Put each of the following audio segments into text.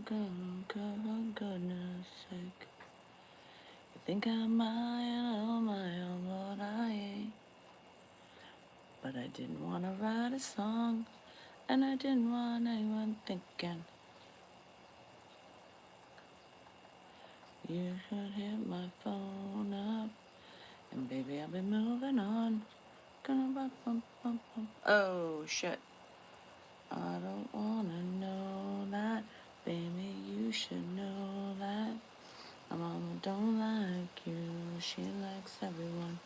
for goodness sake. You think I might, oh my, oh Lord, I ain't. But I didn't want to write a song, and I didn't want anyone thinking you should hit my phone up, and baby, I'll be moving on. Oh shit. I don't wanna know that, baby, you should know that. My mama don't like you, she likes everyone.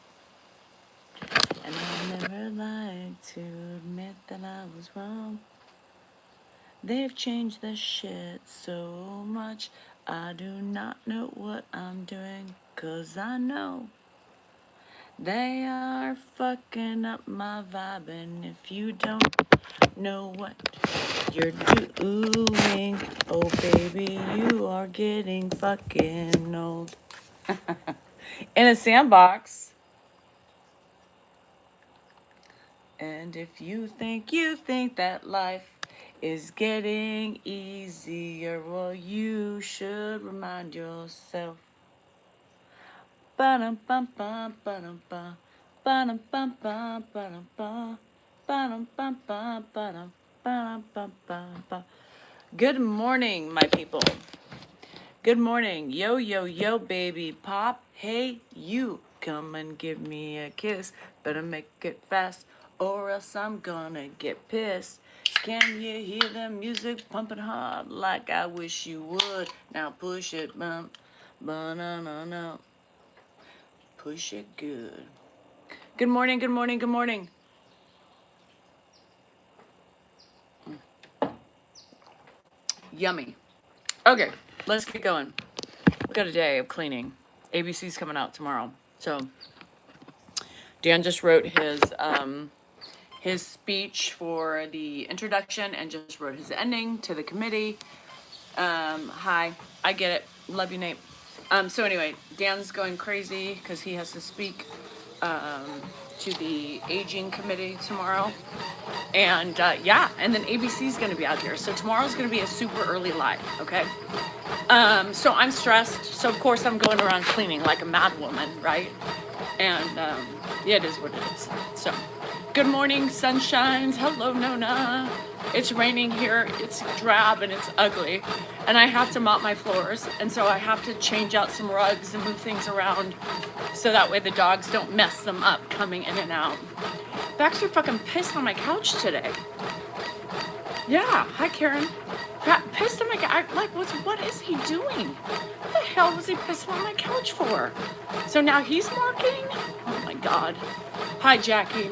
And I never like to admit that I was wrong. They've changed the shit so much, I do not know what I'm doing, 'cause I know they are fucking up my vibe. And if you don't know what you're doing, oh baby, you are getting fucking old. In a sandbox. And if you think that life is getting easier, well, you should remind yourself. Ba-dum bum bum ba-dum bum ba-dum bum bum ba-dum bum ba-dum bum bum ba-dum ba-dum bum bum bum. Good morning, my people. Good morning. Yo, yo, yo, baby pop. Hey, you, come and give me a kiss. Better make it fast, or else I'm gonna get pissed. Can you hear the music pumping hard like I wish you would? Now push it, bump, ba-na-na-na. Push it good. Good morning, good morning, good morning. Yummy. Okay, let's get going. We got a day of cleaning. ABC's coming out tomorrow. So Dan just wrote his speech for the introduction and just wrote his ending to the committee. Hi, I get it. Love you, Nate. So anyway, Dan's going crazy because he has to speak to the aging committee tomorrow. And yeah, and then ABC's going to be out here. So tomorrow's going to be a super early live, okay? So I'm stressed. So of course I'm going around cleaning like a mad woman, right? And yeah, it is what it is. So good morning, sunshines. Hello, Nona. It's raining here. It's drab and it's ugly. And I have to mop my floors. And so I have to change out some rugs and move things around so that way the dogs don't mess them up coming in and out. Baxter fucking pissed on my couch today. Yeah, hi Karen. Pissed on my couch. Like, what is he doing? What the hell was he pissing on my couch for? So now he's marking? Oh my God. Hi Jackie.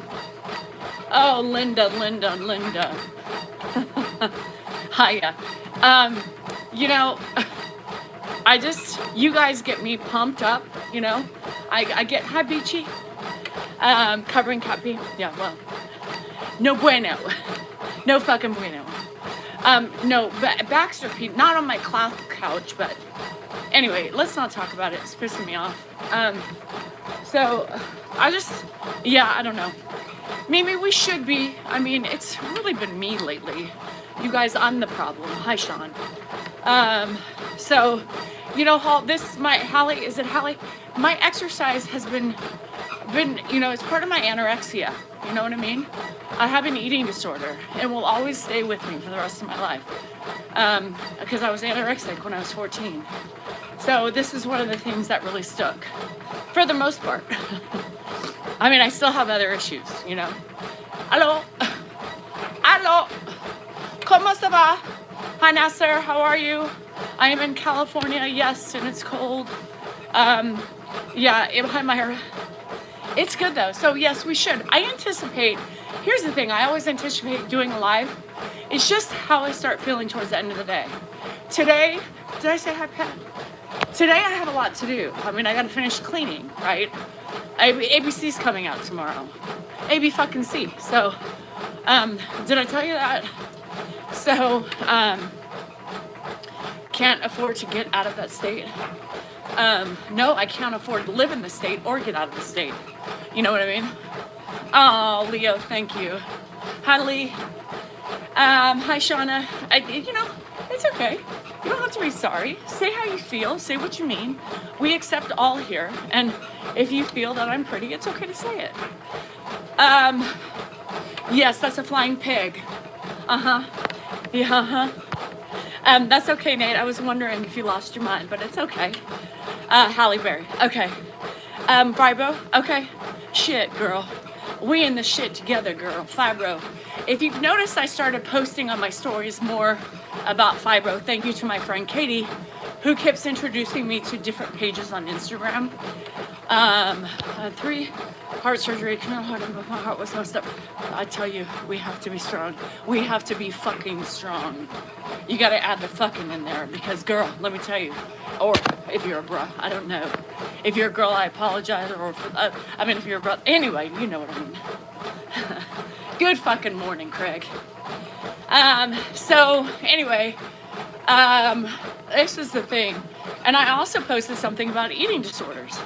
Oh, Linda. Hiya. You know, you guys get me pumped up, you know. I get, hi Beachy. Covering Cappy. Yeah, well, no bueno. No fucking bueno. No, Baxter peed, not on my couch, but anyway, let's not talk about it. It's pissing me off. So I don't know. Maybe we should be. I mean, it's really been me lately. You guys, I'm the problem. Hi, Sean. So, you know, Hallie, is it Hallie? My exercise has been, you know, it's part of my anorexia. You know what I mean? I have an eating disorder and will always stay with me for the rest of my life. Because I was anorexic when I was 14. So this is one of the things that really stuck, for the most part. I mean, I still have other issues, you know. Hello. ¿Cómo se va? Hi, Nasser. How are you? I am in California, yes, and it's cold. Yeah, hi, Myra. It's good, though. So, yes, we should. Here's the thing. I always anticipate doing a live. It's just how I start feeling towards the end of the day. Today, did I say hi, Pat? Today, I have a lot to do. I mean, I got to finish cleaning, right? ABC's coming out tomorrow. AB fucking C. So, did I tell you that? So, can't afford to get out of that state. No, I can't afford to live in the state or get out of the state. You know what I mean? Oh, Leo, thank you. Hi, Lee. Hi, Shauna. You know, it's okay. You don't have to be sorry. Say how you feel. Say what you mean. We accept all here. And if you feel that I'm pretty, it's okay to say it. Yes, that's a flying pig. Uh-huh. Yeah, uh-huh. That's okay, Nate. I was wondering if you lost your mind, but it's okay. Halle Berry. Okay. Fibro. Okay. Shit, girl. We in the shit together, girl. Fibro. If you've noticed, I started posting on my stories more about fibro. Thank you to my friend Katie, who keeps introducing me to different pages on Instagram. 3 heart surgery. My heart was messed up. I tell you, we have to be strong. We have to be fucking strong. You gotta add the fucking in there because, girl, let me tell you, or if you're a bruh, I don't know. If you're a girl, I apologize. Or if you're a bruh, anyway, you know what I mean. Good fucking morning, Craig. So anyway, this is the thing. And I also posted something about eating disorders.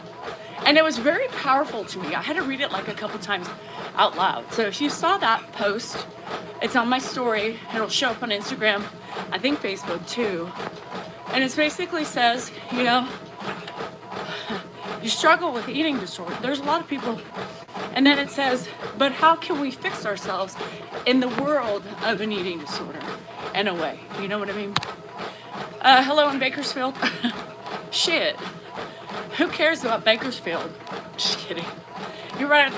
And it was very powerful to me. I had to read it like a couple times out loud. So if you saw that post, it's on my story. It'll show up on Instagram, I think Facebook too. And it basically says, you know, you struggle with eating disorder. There's a lot of people. And then it says, but how can we fix ourselves in the world of an eating disorder in a way? You know what I mean? Hello in Bakersfield. Shit. Who cares about Bakersfield? Just kidding. You're right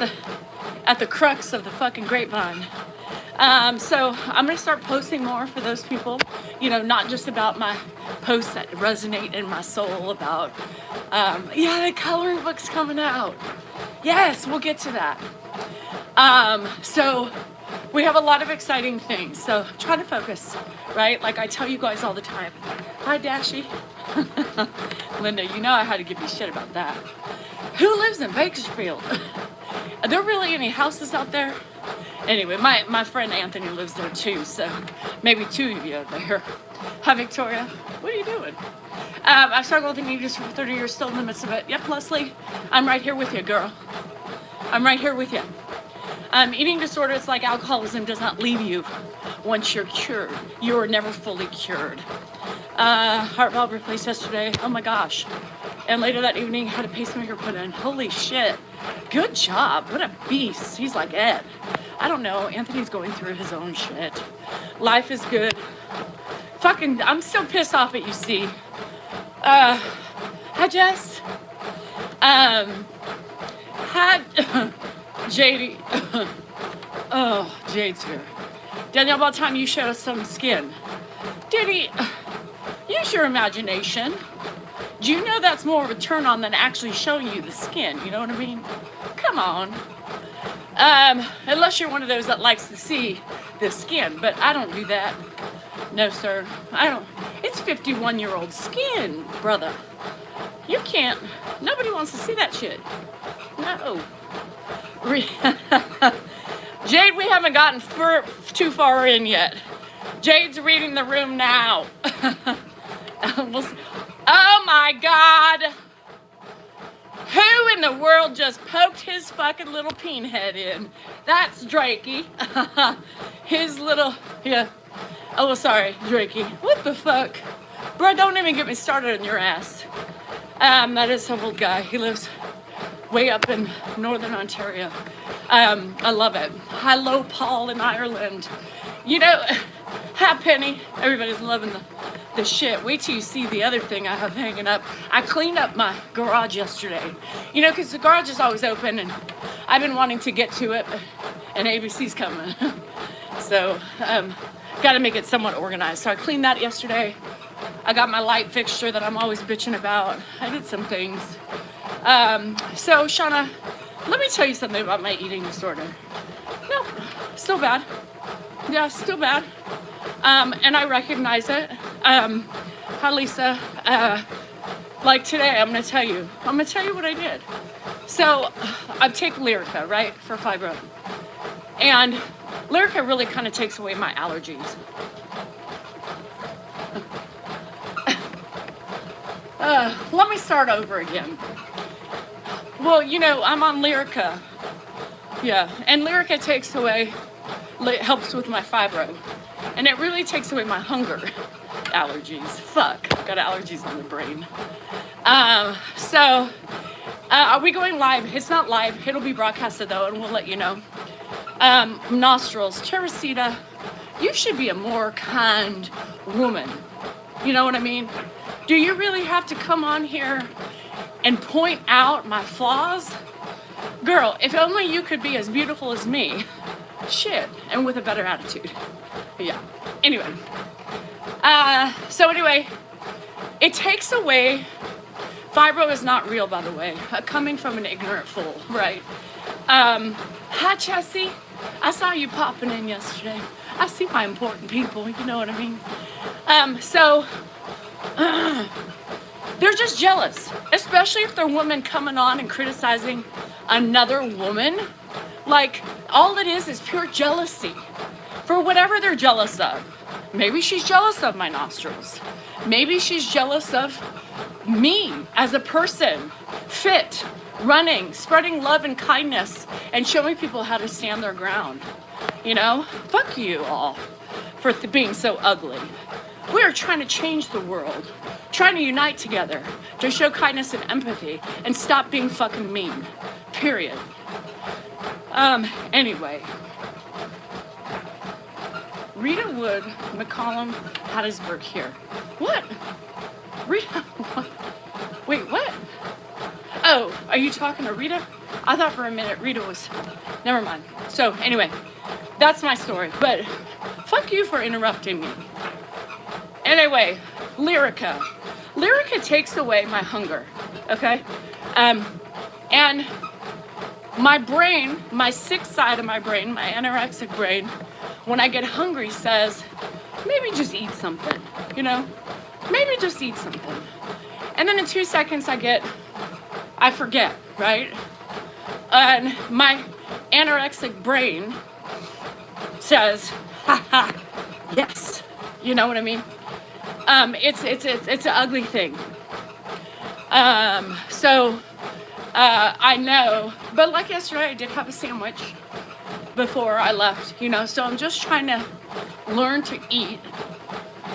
at the crux of the fucking grapevine. So I'm gonna start posting more for those people, you know, not just about my posts that resonate in my soul about, yeah, the coloring book's coming out. Yes, we'll get to that. So we have a lot of exciting things. So try to focus, right? Like I tell you guys all the time. Hi, Dashy. Linda, you know I had to give you shit about that. Who lives in Bakersfield? Are there really any houses out there? Anyway, my friend Anthony lives there too, so maybe 2 of you out there. Hi, Victoria. What are you doing? I've struggled with eating disorder for 30 years, still in the midst of it. Yep, Leslie, I'm right here with you, girl. I'm right here with you. Eating disorder, it's like alcoholism, does not leave you once you're cured. You are never fully cured. Heart valve replaced yesterday. Oh my gosh. And later that evening, had a pacemaker put in. Holy shit. Good job. What a beast. He's like Ed. I don't know. Anthony's going through his own shit. Life is good. Fucking, I'm still pissed off at you, see. Hi, Jess. Had JD. Oh, Jade's here. Danielle, about time you showed us some skin. Diddy, use your imagination. Do you know that's more of a turn on than actually showing you the skin? You know what I mean? Come on. Unless you're one of those that likes to see the skin, but I don't do that. No, sir. I don't. It's 51-year-old skin, brother. You can't. Nobody wants to see that shit. No. Jade, we haven't gotten too far in yet. Jade's reading the room now. Oh my God. Who in the world just poked his fucking little peen head in? That's Drakey. His little, yeah. Oh, sorry, Drakey. What the fuck? Bro, don't even get me started on your ass. That is some old guy. He lives way up in Northern Ontario. I love it. Hello, Paul in Ireland. You know, hi, Penny. Everybody's loving the shit. Wait till you see the other thing I have hanging up. I cleaned up my garage yesterday. You know, because the garage is always open, and I've been wanting to get to it, and ABC's coming. So, got to make it somewhat organized. So I cleaned that yesterday. I got my light fixture that I'm always bitching about. I did some things. So, Shauna, let me tell you something about my eating disorder. Nope, still bad. Yeah, still bad. And I recognize it. Hi, Lisa. Like today, I'm gonna tell you what I did. So, I take Lyrica, right, for fibro. And Lyrica really kind of takes away my allergies. Let me start over again. Well, you know, I'm on Lyrica. Yeah, and Lyrica takes away, helps with my fibro. And it really takes away my hunger. allergies. Fuck, got allergies on the brain. So, are we going live? It's not live. It'll be broadcasted though, and we'll let you know. Nostrils, Teresita, you should be a more kind woman. You know what I mean? Do you really have to come on here and point out my flaws? Girl, if only you could be as beautiful as me. Shit, and with a better attitude. Yeah. Anyway. So anyway, it takes away, fibro is not real, by the way, coming from an ignorant fool, right? Hi, Chessie. I saw you popping in yesterday. I see my important people, you know what I mean? They're just jealous, especially if they're women coming on and criticizing another woman. Like, all it is pure jealousy for whatever they're jealous of. Maybe she's jealous of my nostrils. Maybe she's jealous of me as a person, fit, running, spreading love and kindness, and showing people how to stand their ground. You know, fuck you all for being so ugly. We are trying to change the world, trying to unite together to show kindness and empathy and stop being fucking mean. Period. Anyway. Rita Wood, McCollum, Hattiesburg here. What? Rita, what? Wait, what? Oh, are you talking to Rita? I thought for a minute Rita was, never mind. So anyway, that's my story, but fuck you for interrupting me. Anyway, Lyrica. Lyrica takes away my hunger, okay? And my brain, my sick side of my brain, my anorexic brain, when I get hungry says, maybe just eat something, you know? Maybe just eat something. And then in 2 seconds I forget, right? And my anorexic brain says, haha, yes. You know what I mean? It's an ugly thing. I know, but like yesterday, I did have a sandwich before I left, you know, so I'm just trying to learn to eat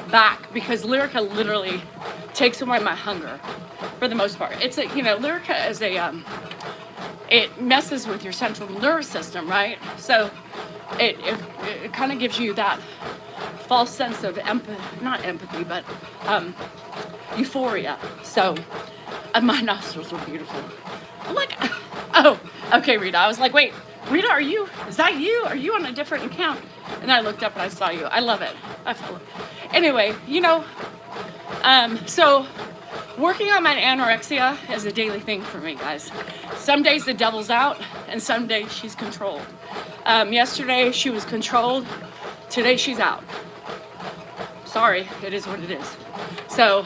back because Lyrica literally takes away my hunger for the most part. It's Lyrica is it messes with your central nervous system, right? So it kind of gives you that false sense of not empathy, but euphoria. So my nostrils were beautiful. I'm like, oh, okay, Rita. I was like, wait, Rita, is that you? Are you on a different account? And I looked up and I saw you. I love it. Anyway, so working on my anorexia is a daily thing for me, guys. Some days the devil's out and some days she's controlled. Yesterday she was controlled. Today she's out. Sorry, it is what it is. So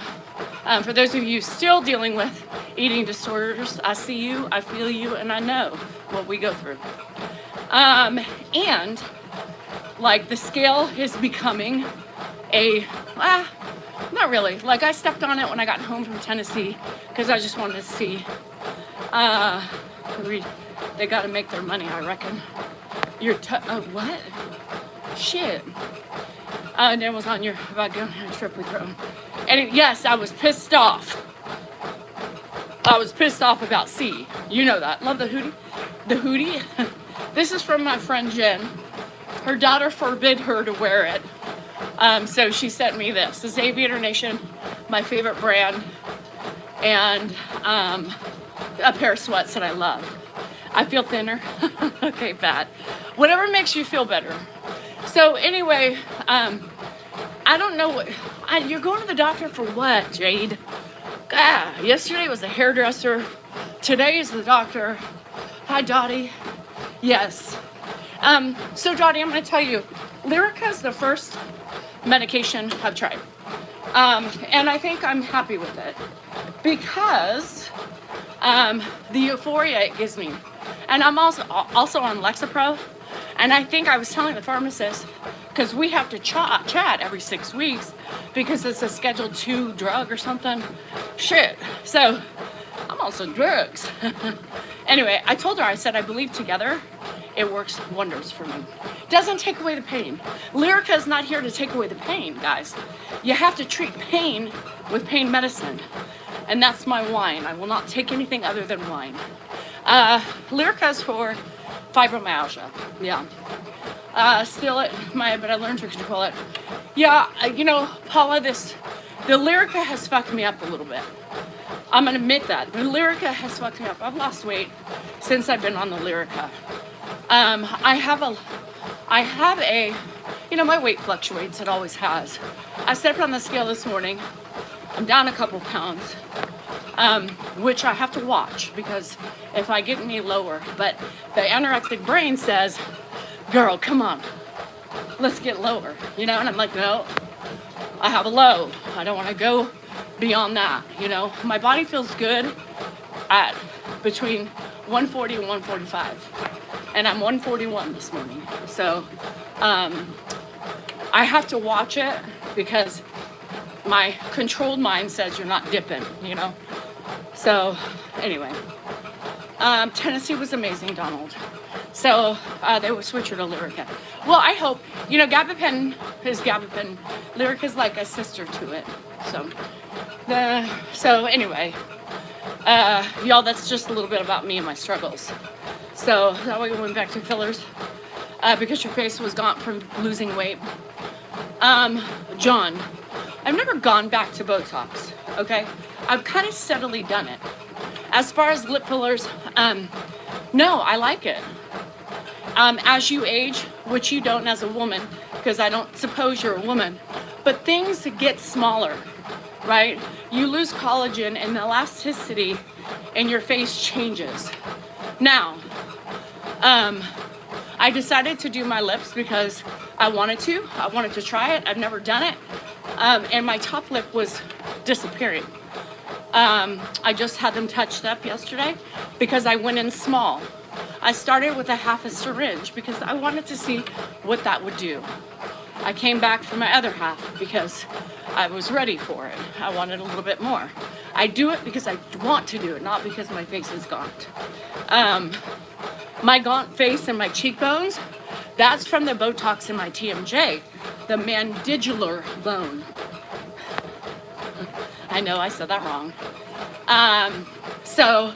for those of you still dealing with eating disorders, I see you, I feel you, and I know what we go through. And like the scale is becoming not really. Like I stepped on it when I got home from Tennessee because I just wanted to see. They got to make their money, I reckon. What? Shit. And it was on about going on a trip with your own. And yes, I was pissed off. I was pissed off about C. You know that. Love the hoodie. The hoodie. This is from my friend Jen. Her daughter forbid her to wear it. So she sent me this. This is Aviator Nation, my favorite brand. And a pair of sweats that I love. I feel thinner. Okay, fat. Whatever makes you feel better. So anyway, I don't know what, you're going to the doctor for what, Jade? Yesterday was the hairdresser. Today is the doctor. Hi, Dottie. Yes. So Dottie, I'm going to tell you, Lyrica is the first medication I've tried. And I think I'm happy with it because the euphoria it gives me. And I'm also on Lexapro. And I think I was telling the pharmacist, because we have to chat every 6 weeks because it's a Schedule II drug or something. Shit. So I'm also drugs. Anyway, I told her, I said, I believe together it works wonders for me. doesn't take away the pain. Lyrica is not here to take away the pain, guys. You have to treat pain with pain medicine. And that's my wine. I will not take anything other than wine. Lyrica is for fibromyalgia. Yeah. Still it, but I learned to control it. Yeah, you know, Paula, the Lyrica has fucked me up a little bit. I'm gonna admit that. The Lyrica has fucked me up. I've lost weight since I've been on the Lyrica. I have a, you know, my weight fluctuates, it always has. I stepped on the scale this morning. I'm down a couple pounds, which I have to watch because if I get any lower, but the anorexic brain says, girl, come on, let's get lower, you know? And I'm like, no, I have a low. I don't want to go beyond that, you know? My body feels good at between 140 and 145. And I'm 141 this morning. So I have to watch it because my controlled mind says you're not dipping, you know? So anyway, Tennessee was amazing, Donald. So they will switch her to Lyrica. Well, I hope, you know, Gabapen is Gabapen. Lyrica is like a sister to it. So anyway, y'all, that's just a little bit about me and my struggles. So that way we went back to fillers because your face was gaunt from losing weight. John, I've never gone back to Botox, okay? I've kind of steadily done it. As far as lip fillers, no, I like it. As you age, which you don't as a woman, because I don't suppose you're a woman, but things get smaller, right? You lose collagen and elasticity and your face changes. Now, I decided to do my lips because I wanted to. I wanted to try it. I've never done it. And my top lip was disappearing. I just had them touched up yesterday because I went in small. I started with a half a syringe because I wanted to see what that would do. I came back for my other half because I was ready for it. I wanted a little bit more. I do it because I want to do it, not because my face is gaunt. My gaunt face and my cheekbones, that's from the Botox in my TMJ, the mandibular bone. I know I said that wrong. So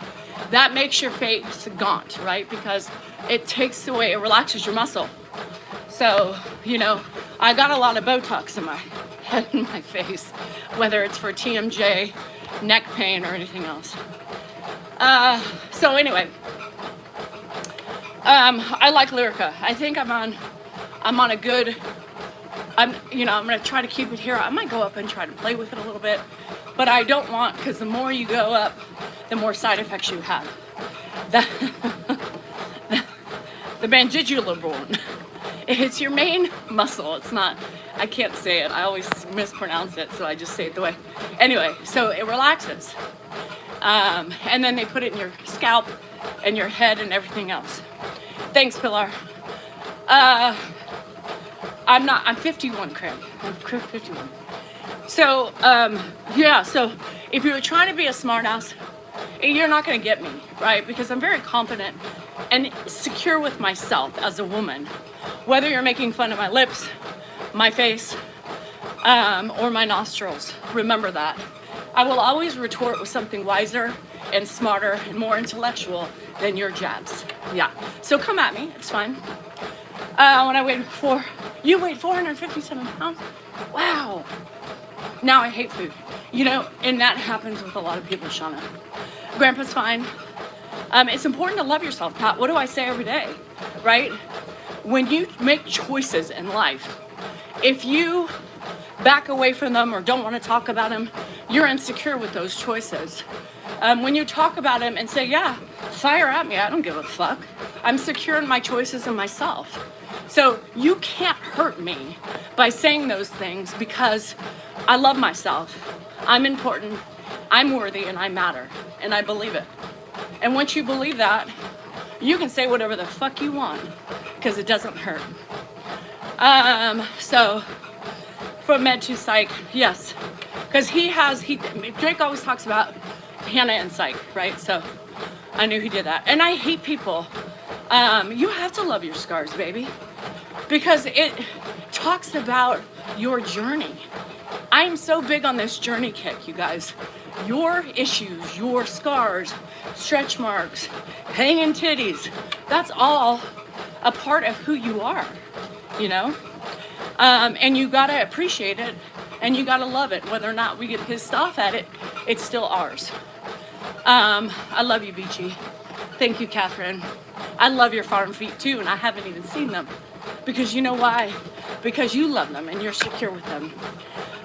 that makes your face gaunt, right? Because it takes away, it relaxes your muscle. So, you know, I got a lot of Botox in my head and my face, whether it's for TMJ, neck pain, or anything else. So anyway, I like Lyrica. I think I'm on a good, I'm gonna try to keep it here. I might go up and try to play with it a little bit, but I don't want, because the more you go up, the more side effects you have. The mandibular bone. It's your main muscle. It's not, I can't say it. I always mispronounce it, so I just say it the way. Anyway, so it relaxes. And then they put it in your scalp and your head and everything else. Thanks, Pilar. I'm 51, Craig. I'm 51. So, yeah, so if you were trying to be a smartass, you're not going to get me, right? Because I'm very confident and secure with myself as a woman. Whether you're making fun of my lips, my face, or my nostrils, remember that. I will always retort with something wiser and smarter and more intellectual than your jabs. Yeah, so come at me, it's fine. When I weighed you weighed 457 pounds? Wow. Now I hate food. You know, and that happens with a lot of people, Shauna. Grandpa's fine. It's important to love yourself, Pat. What do I say every day, right? When you make choices in life, if you back away from them or don't want to talk about them, you're insecure with those choices. When you talk about them and say, yeah, fire at me, I don't give a fuck. I'm secure in my choices and myself. So you can't hurt me by saying those things because I love myself. I'm important, I'm worthy, and I matter. And I believe it. And once you believe that, you can say whatever the fuck you want because it doesn't hurt. So from med to psych, yes. Because Drake always talks about Hannah and psych, right? So I knew he did that. And I hate people. You have to love your scars, baby. because it talks about your journey. I'm so big on this journey kick, you guys. Your issues, your scars, stretch marks, hanging titties, that's all a part of who you are, you know? And you gotta appreciate it and you gotta love it. Whether or not we get pissed off at it, it's still ours. I love you, Beachy. Thank you, Catherine. I love your farm feet too, and I haven't even seen them. Because you know why? Because you love them and you're secure with them.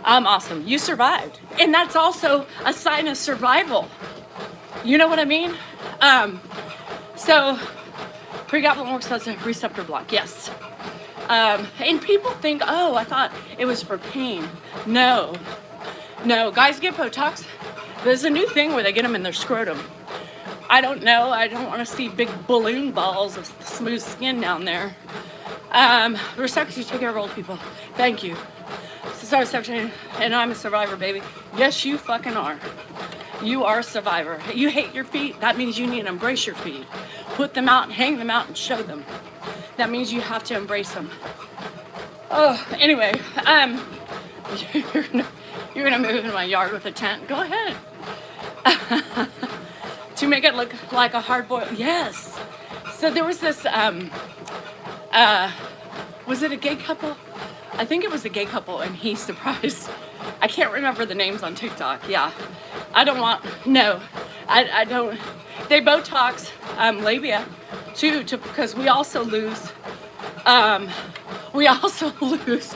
Awesome. You survived. And that's also a sign of survival. You know what I mean? So, pregabalin works as a receptor block. Yes. And people think, oh, I thought it was for pain. No. No. Guys get Botox. There's a new thing where they get them in their scrotum. I don't know. I don't want to see big balloon balls of smooth skin down there. Respect, you take care of old people. Thank you. Sorry, section, and I'm a survivor, baby. Yes, you fucking are. You are a survivor. You hate your feet. That means you need to embrace your feet. Put them out, hang them out, and show them. That means you have to embrace them. Oh, anyway, you're gonna move in my yard with a tent. Go ahead. To make it look like a hard boiled. Yes. So there was this. Was it a gay couple? I think it was a gay couple, and he surprised. I can't remember the names on TikTok. Yeah, I don't. They Botox labia too, because we also lose. We also lose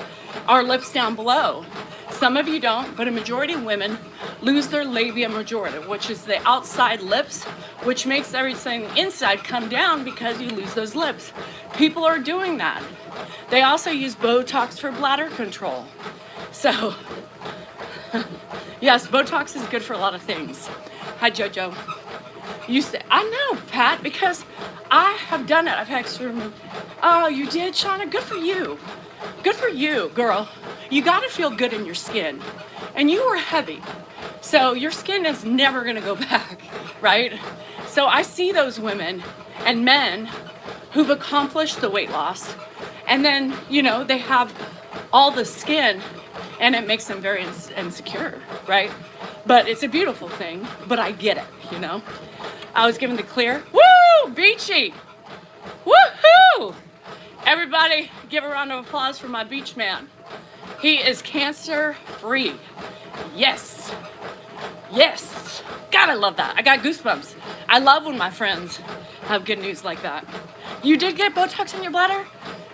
our lips down below. Some of you don't, but a majority of women lose their labia majority, which is the outside lips, which makes everything inside come down because you lose those lips. People are doing that. They also use Botox for bladder control. So, yes, Botox is good for a lot of things. Hi, Jojo. You say, I know, Pat, because I have done it. I've had extra removed. Oh, you did, Shauna? Good for you. Good for you, girl. You got to feel good in your skin. And you were heavy. So your skin is never going to go back, right? So I see those women and men who've accomplished the weight loss. And then, you know, they have all the skin and it makes them very insecure, right? But it's a beautiful thing, but I get it, you know? I was given the clear. Woo! Beachy! Woohoo! Everybody give a round of applause for my beach man. He is cancer free. Yes. Yes. God, I love that. I got goosebumps. I love when my friends have good news like that. You did get Botox in your bladder?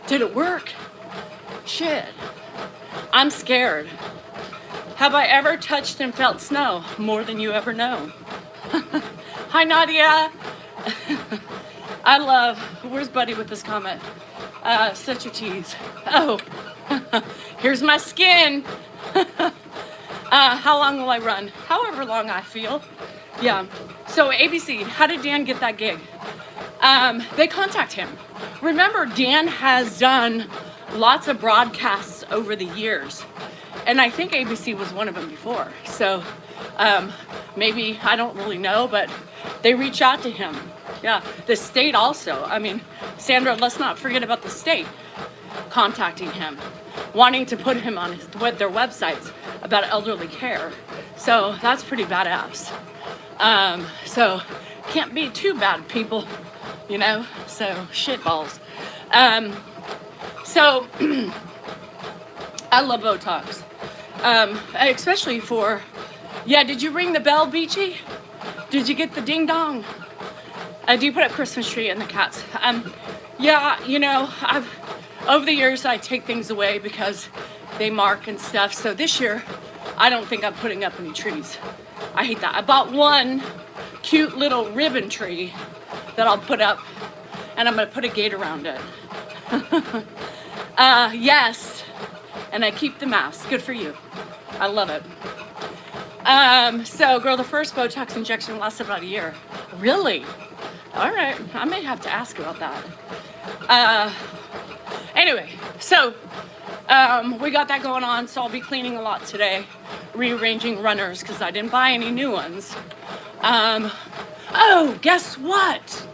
Did it work? Shit. I'm scared. Have I ever touched and felt snow? More than you ever know. Hi, Nadia. I love, where's Buddy with this comment? Such a tease. Oh, here's my skin. How long will I run? However long I feel. Yeah. So ABC, how did Dan get that gig? They contact him. Remember, Dan has done lots of broadcasts over the years. And I think ABC was one of them before. So maybe, I don't really know, but they reach out to him. Yeah, the state also. I mean, Sandra, let's not forget about the state contacting him, wanting to put him on their websites about elderly care. So that's pretty badass. So can't be too bad, people, you know? So shitballs. So I love Botox, especially for, yeah, did you ring the bell, Beachy? Did you get the ding dong? Do you put up Christmas tree and the cats? Yeah, you know, over the years I take things away because they mark and stuff. So this year, I don't think I'm putting up any trees. I hate that. I bought one cute little ribbon tree that I'll put up, and I'm gonna put a gate around it. Yes, and I keep the mask. Good for you. I love it. So girl, the first Botox injection lasted about a year. Really? All right, I may have to ask about that. Anyway, so we got that going on, so I'll be cleaning a lot today, rearranging runners because I didn't buy any new ones. Oh, guess what?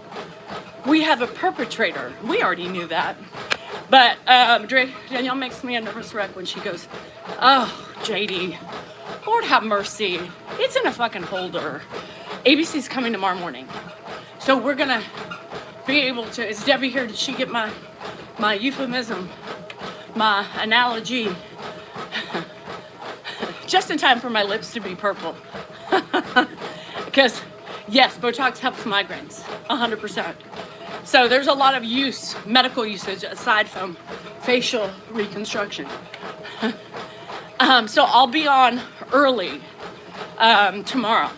We have a perpetrator. We already knew that. But Danielle makes me a nervous wreck when she goes, "Oh, JD, Lord have mercy. It's in a fucking holder. ABC's coming tomorrow morning. So we're gonna be able to, is Debbie here? Did she get my euphemism, my analogy? Just in time for my lips to be purple." Because yes, Botox helps migraines, 100%. So there's a lot of medical usage aside from facial reconstruction. So I'll be on early tomorrow,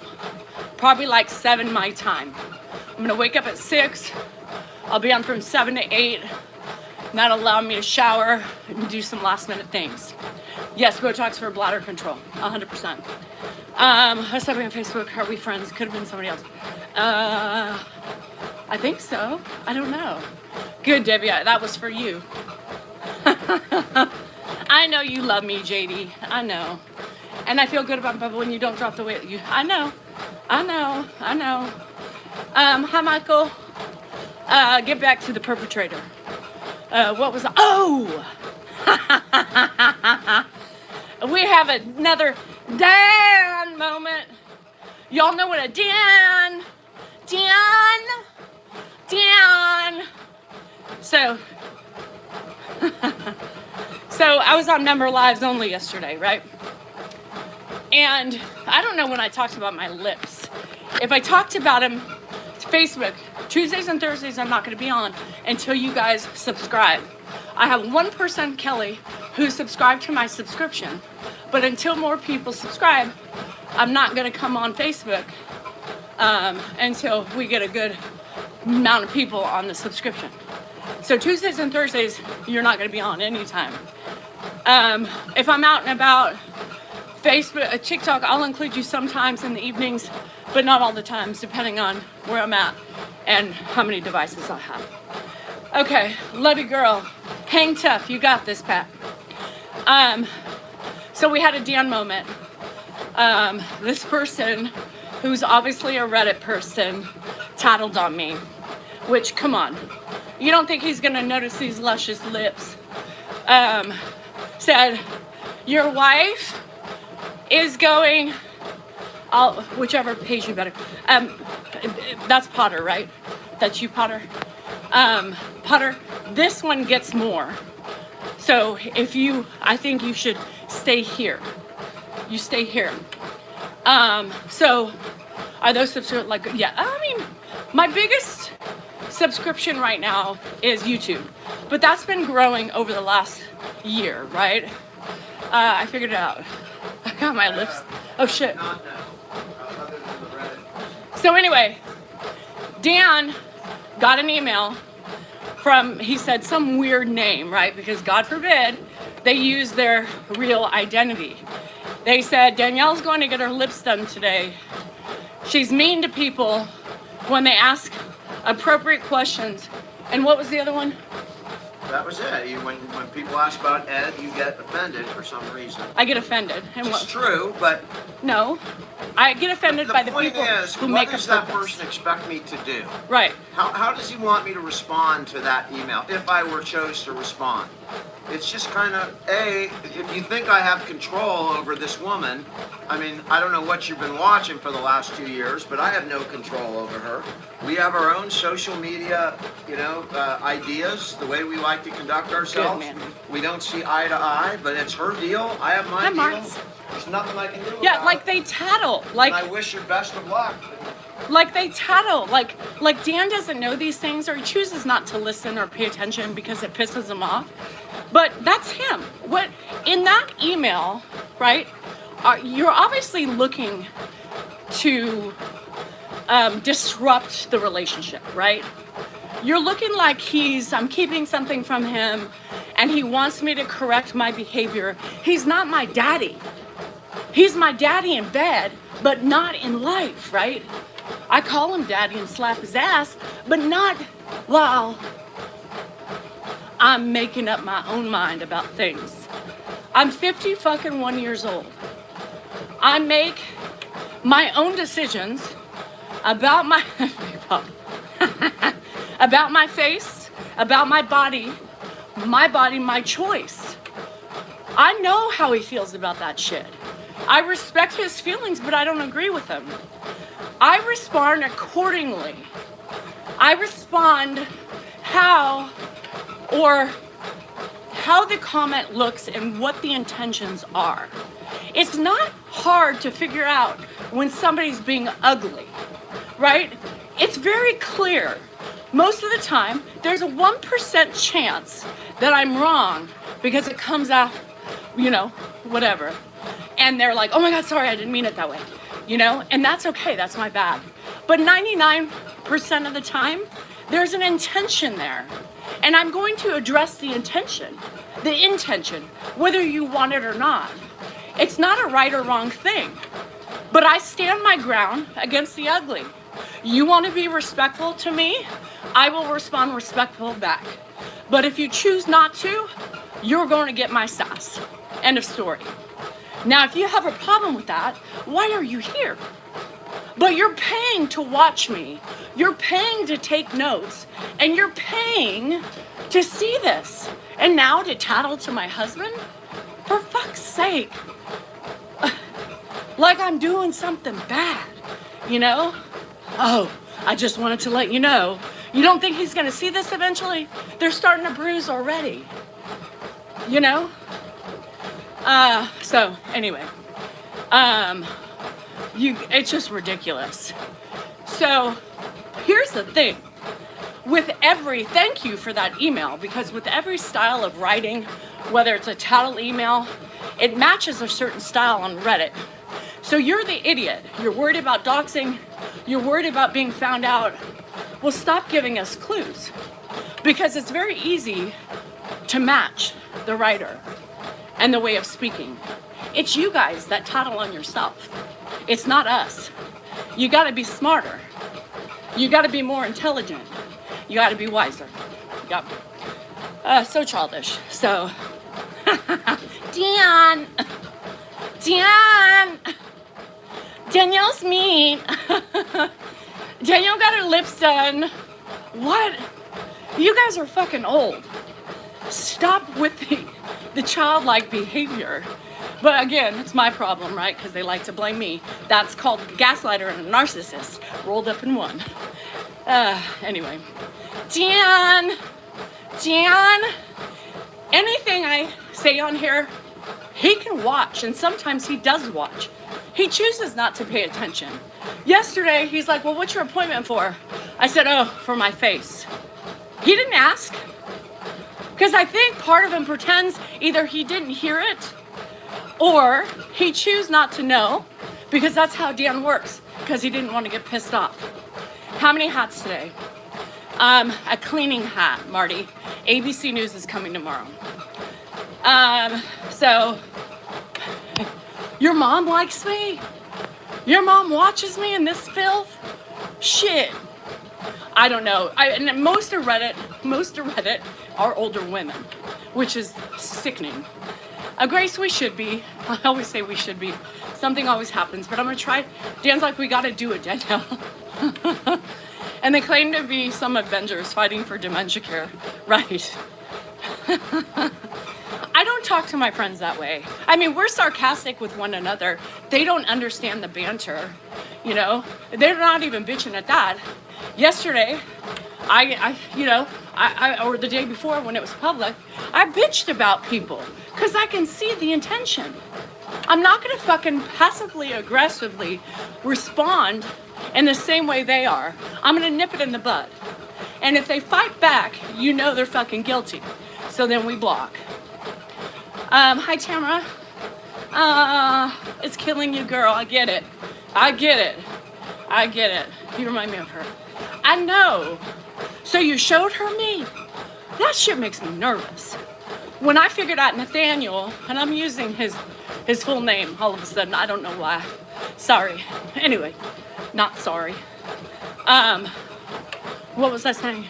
probably like 7 my time. I'm gonna wake up at 6. I'll be on from 7 to 8. And that'll allow me to shower and do some last minute things. Yes, Botox for bladder control, 100%. What's happening on Facebook? Are we friends? Could have been somebody else. I think so. I don't know. Good, Debbie. That was for you. I know you love me, JD. I know. And I feel good about Bubba when you don't drop the weight. I know. Hi, Michael. Get back to the perpetrator. What was... Oh! We have another Dan moment. Y'all know what a Dan. So I was on Member Lives Only yesterday, right? And I don't know when I talked about my lips. If I talked about them, Facebook, Tuesdays and Thursdays I'm not going to be on until you guys subscribe. I have one person, Kelly, who subscribed to my subscription. But until more people subscribe, I'm not going to come on Facebook until we get a good amount of people on the subscription. So Tuesdays and Thursdays, you're not going to be on anytime. If I'm out and about, Facebook, TikTok, I'll include you sometimes in the evenings, but not all the times, depending on where I'm at and how many devices I have. Okay, love you, girl. Hang tough. You got this, Pat. So we had a Dan moment. This person, who's obviously a Reddit person, tattled on me. Which, come on. You don't think he's going to notice these luscious lips? Said, your wife is going... whichever pays you better. That's Potter, right? That's you, Potter? Potter, this one gets more. So I think you should stay here. You stay here. So are those subscriptions, yeah, I mean, my biggest subscription right now is YouTube, but that's been growing over the last year, right? I figured it out. I got my lips. Oh shit. So anyway, Dan got an email from, he said some weird name, right? Because God forbid they use their real identity. They said, Danielle's going to get her lips done today. She's mean to people when they ask appropriate questions. And what was the other one? That was it. When people ask about Ed, you get offended for some reason. I get offended. And It's true, but no, I get offended by the people who make what up does that purpose. person expect me to do? Right. How does he want me to respond to that email if I were chose to respond? It's just kind of, if you think I have control over this woman, I mean, I don't know what you've been watching for the last 2 years, but I have no control over her. We have our own social media, ideas, the way we like to conduct ourselves. Good, man. We don't see eye to eye, but it's her deal. I have my Hi, deal. Marks. There's nothing I can do about Yeah, like it. they tattle. And I wish her best of luck. Like they tattle. Like Dan doesn't know these things, or he chooses not to listen or pay attention because it pisses him off. But that's him. What in that email, right? You're obviously looking to disrupt the relationship, right? You're looking like I'm keeping something from him, and he wants me to correct my behavior. He's not my daddy. He's my daddy in bed, but not in life, right? I call him daddy and slap his ass, but not while I'm making up my own mind about things. I'm 51 years old. I make my own decisions about my about my face, about my body, my body, my choice. I know how he feels about that shit. I respect his feelings, but I don't agree with him. I respond accordingly. I respond how the comment looks and what the intentions are. It's not hard to figure out when somebody's being ugly, right? It's very clear. Most of the time, there's a 1% chance that I'm wrong because it comes out, whatever. And they're like, oh my God, sorry, I didn't mean it that way, and that's okay, that's my bad. But 99% of the time, there's an intention there. And I'm going to address the intention, whether you want it or not. It's not a right or wrong thing, but I stand my ground against the ugly. You want to be respectful to me, I will respond respectful back. But if you choose not to, you're going to get my sass. End of story. Now, if you have a problem with that, why are you here? But you're paying to watch me. You're paying to take notes. And you're paying to see this. And now to tattle to my husband? For fuck's sake. Like I'm doing something bad, Oh, I just wanted to let you know. You don't think he's gonna see this eventually? They're starting to bruise already. So anyway, it's just ridiculous. So here's the thing. Thank you for that email, because with every style of writing, whether it's a tattle email, it matches a certain style on Reddit. So you're the idiot. You're worried about doxing. You're worried about being found out. Well, stop giving us clues, because it's very easy to match the writer and the way of speaking. It's you guys that tattle on yourself. It's not us. You gotta be smarter. You gotta be more intelligent. You gotta be wiser. Yep. So childish. So, Danielle's mean. Danielle got her lips done. What? You guys are fucking old. Stop with the childlike behavior. But again, it's my problem, right? Because they like to blame me. That's called a gaslighter and a narcissist rolled up in one. Anyway. Dan, anything I say on here, he can watch, and sometimes he does watch. He chooses not to pay attention. Yesterday, he's like, well, what's your appointment for? I said, oh, for my face. He didn't ask. Because I think part of him pretends either he didn't hear it or he chooses not to know, because that's how Dan works, because he didn't want to get pissed off. How many hats today? A cleaning hat, Marty. ABC News is coming tomorrow. So, your mom likes me? Your mom watches me in this filth? Shit. I don't know. And most of Reddit are older women, which is sickening. Grace, we should be. I always say we should be. Something always happens, but I'm gonna try. Dan's like, we gotta do it, Danielle. And they claim to be some Avengers fighting for dementia care. Right. I don't talk to my friends that way. I mean, we're sarcastic with one another. They don't understand the banter, They're not even bitching at that. Yesterday, or the day before when it was public, I bitched about people because I can see the intention. I'm not going to fucking passively aggressively respond in the same way they are. I'm going to nip it in the bud. And if they fight back, they're fucking guilty. So then we block. Hi, Tamara. It's killing you, girl. I get it. You remind me of her. I know. So you showed her me? That shit makes me nervous. When I figured out Nathaniel, and I'm using his full name all of a sudden, I don't know why. Sorry. Anyway, not sorry. What was I saying?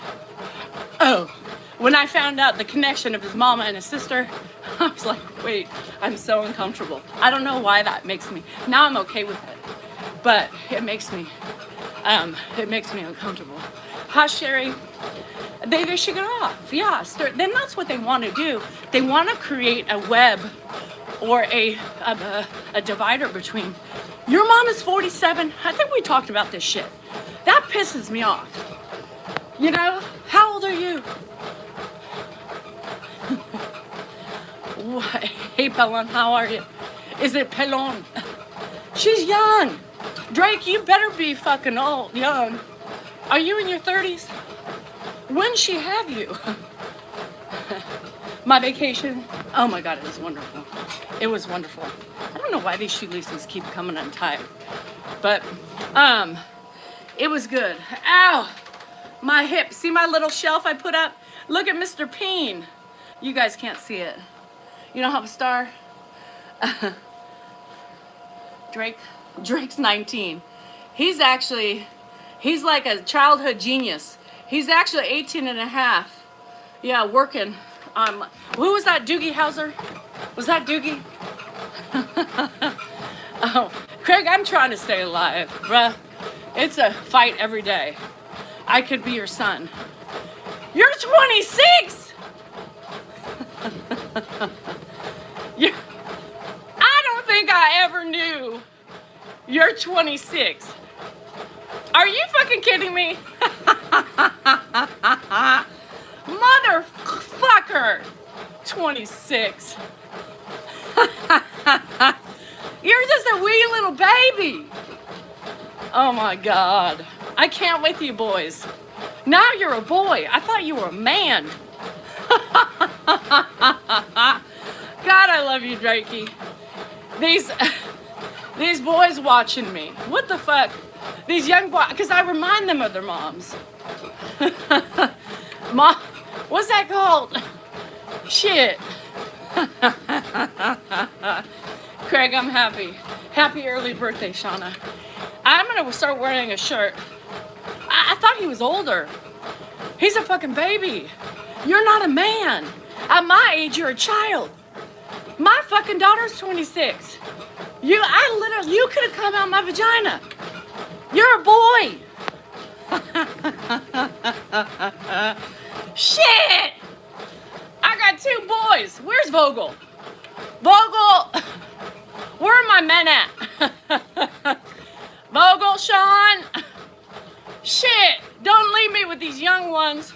Oh, when I found out the connection of his mama and his sister, I was like, wait, I'm so uncomfortable. I don't know why that makes me, now I'm okay with it, but it makes me uncomfortable. Hi, Sherry. They should get off. Yeah, then that's what they want to do. They want to create a web or a divider between. Your mom is 47. I think we talked about this shit. That pisses me off. You know, how old are you? Hey, Pelon, how are you? Is it Pelon? She's young. Drake, you better be fucking old, young. Are you in your 30s? When she have you? My vacation, oh my God, it was wonderful. It was wonderful. I don't know why these shoelaces keep coming untied, but it was good. Ow, my hip. See my little shelf I put up? Look at Mr. Peen. You guys can't see it. You don't have a star? Drake's 19. He's like a childhood genius. He's actually 18 and a half. Yeah, working. Who was that, Doogie Howser? Was that Doogie? Oh, Craig, I'm trying to stay alive, bruh. It's a fight every day. I could be your son. You're 26! I don't think I ever knew you're 26. Are you fucking kidding me? Motherfucker! 26. You're just a wee little baby. Oh my God. I can't with you boys. Now you're a boy. I thought you were a man. God, I love you, Drakey. These boys watching me. What the fuck? These young boys, because I remind them of their moms. Mom, what's that called? Shit. Craig, I'm happy. Happy early birthday, Shauna. I'm gonna start wearing a shirt. I thought he was older. He's a fucking baby. You're not a man. At my age, you're a child. My fucking daughter's 26. You could have come out my vagina. You're a boy. Shit! I got 2 boys. Where's Vogel? Vogel! Where are my men at? Vogel, Sean! Shit! Don't leave me with these young ones.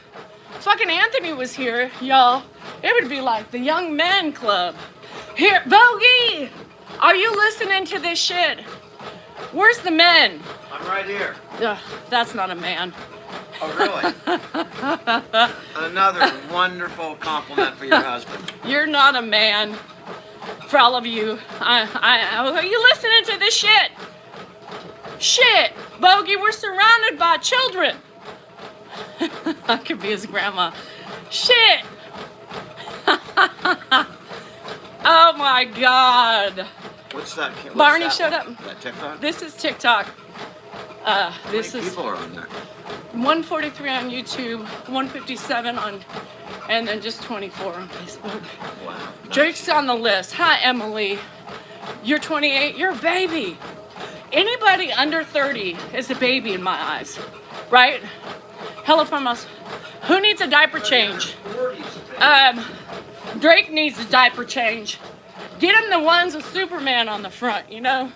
Fucking Anthony was here, y'all. It would be like the young men club. Here, Vogie! Are you listening to this shit? Where's the men? I'm right here. Ugh, that's not a man. Oh, really? Another wonderful compliment for your husband. You're not a man. For all of you, are you listening to this shit? Shit, Bogey, we're surrounded by children. I could be his grandma. Shit. Oh my God. What's that? What's Barney that showed one? up. That TikTok? This is TikTok. This How many is people are on there? 143 on YouTube, 157 on, and then just 24 on Facebook. Wow. Drake's on the list. Hi, Emily. You're 28. You're a baby. Anybody under 30 is a baby in my eyes, right? Hello from us. Who needs a diaper change? Drake needs a diaper change. Get him the ones with Superman on the front, you know?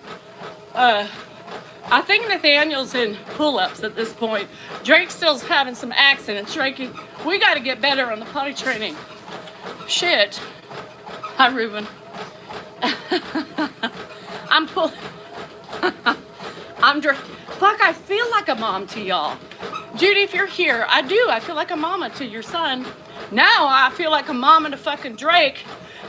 I think Nathaniel's in pull-ups at this point. Drake still's having some accidents. Drake, we got to get better on the potty training. Shit. Hi, Ruben. Fuck, I feel like a mom to y'all. Judy, if you're here, I do. I feel like a mama to your son. Now I feel like a mama to fucking Drake.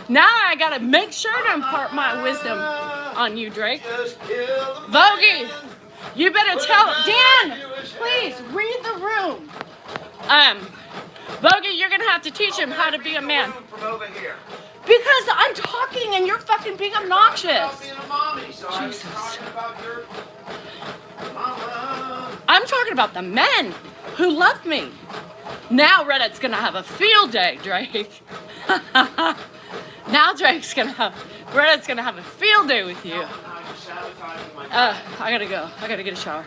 Now I gotta make sure to impart my wisdom on you, Drake. Vogie, you better tell Dan, please read the room. Vogie, you're gonna have to teach him how to be a man. From over here. Because I'm talking and you're fucking being obnoxious. About being a mommy, so I was Jesus. talking about your mama. I'm talking about the men who love me. Now Reddit's gonna have a field day, Drake. Now Reddit's gonna have a field day with you. I gotta go. I gotta get a shower.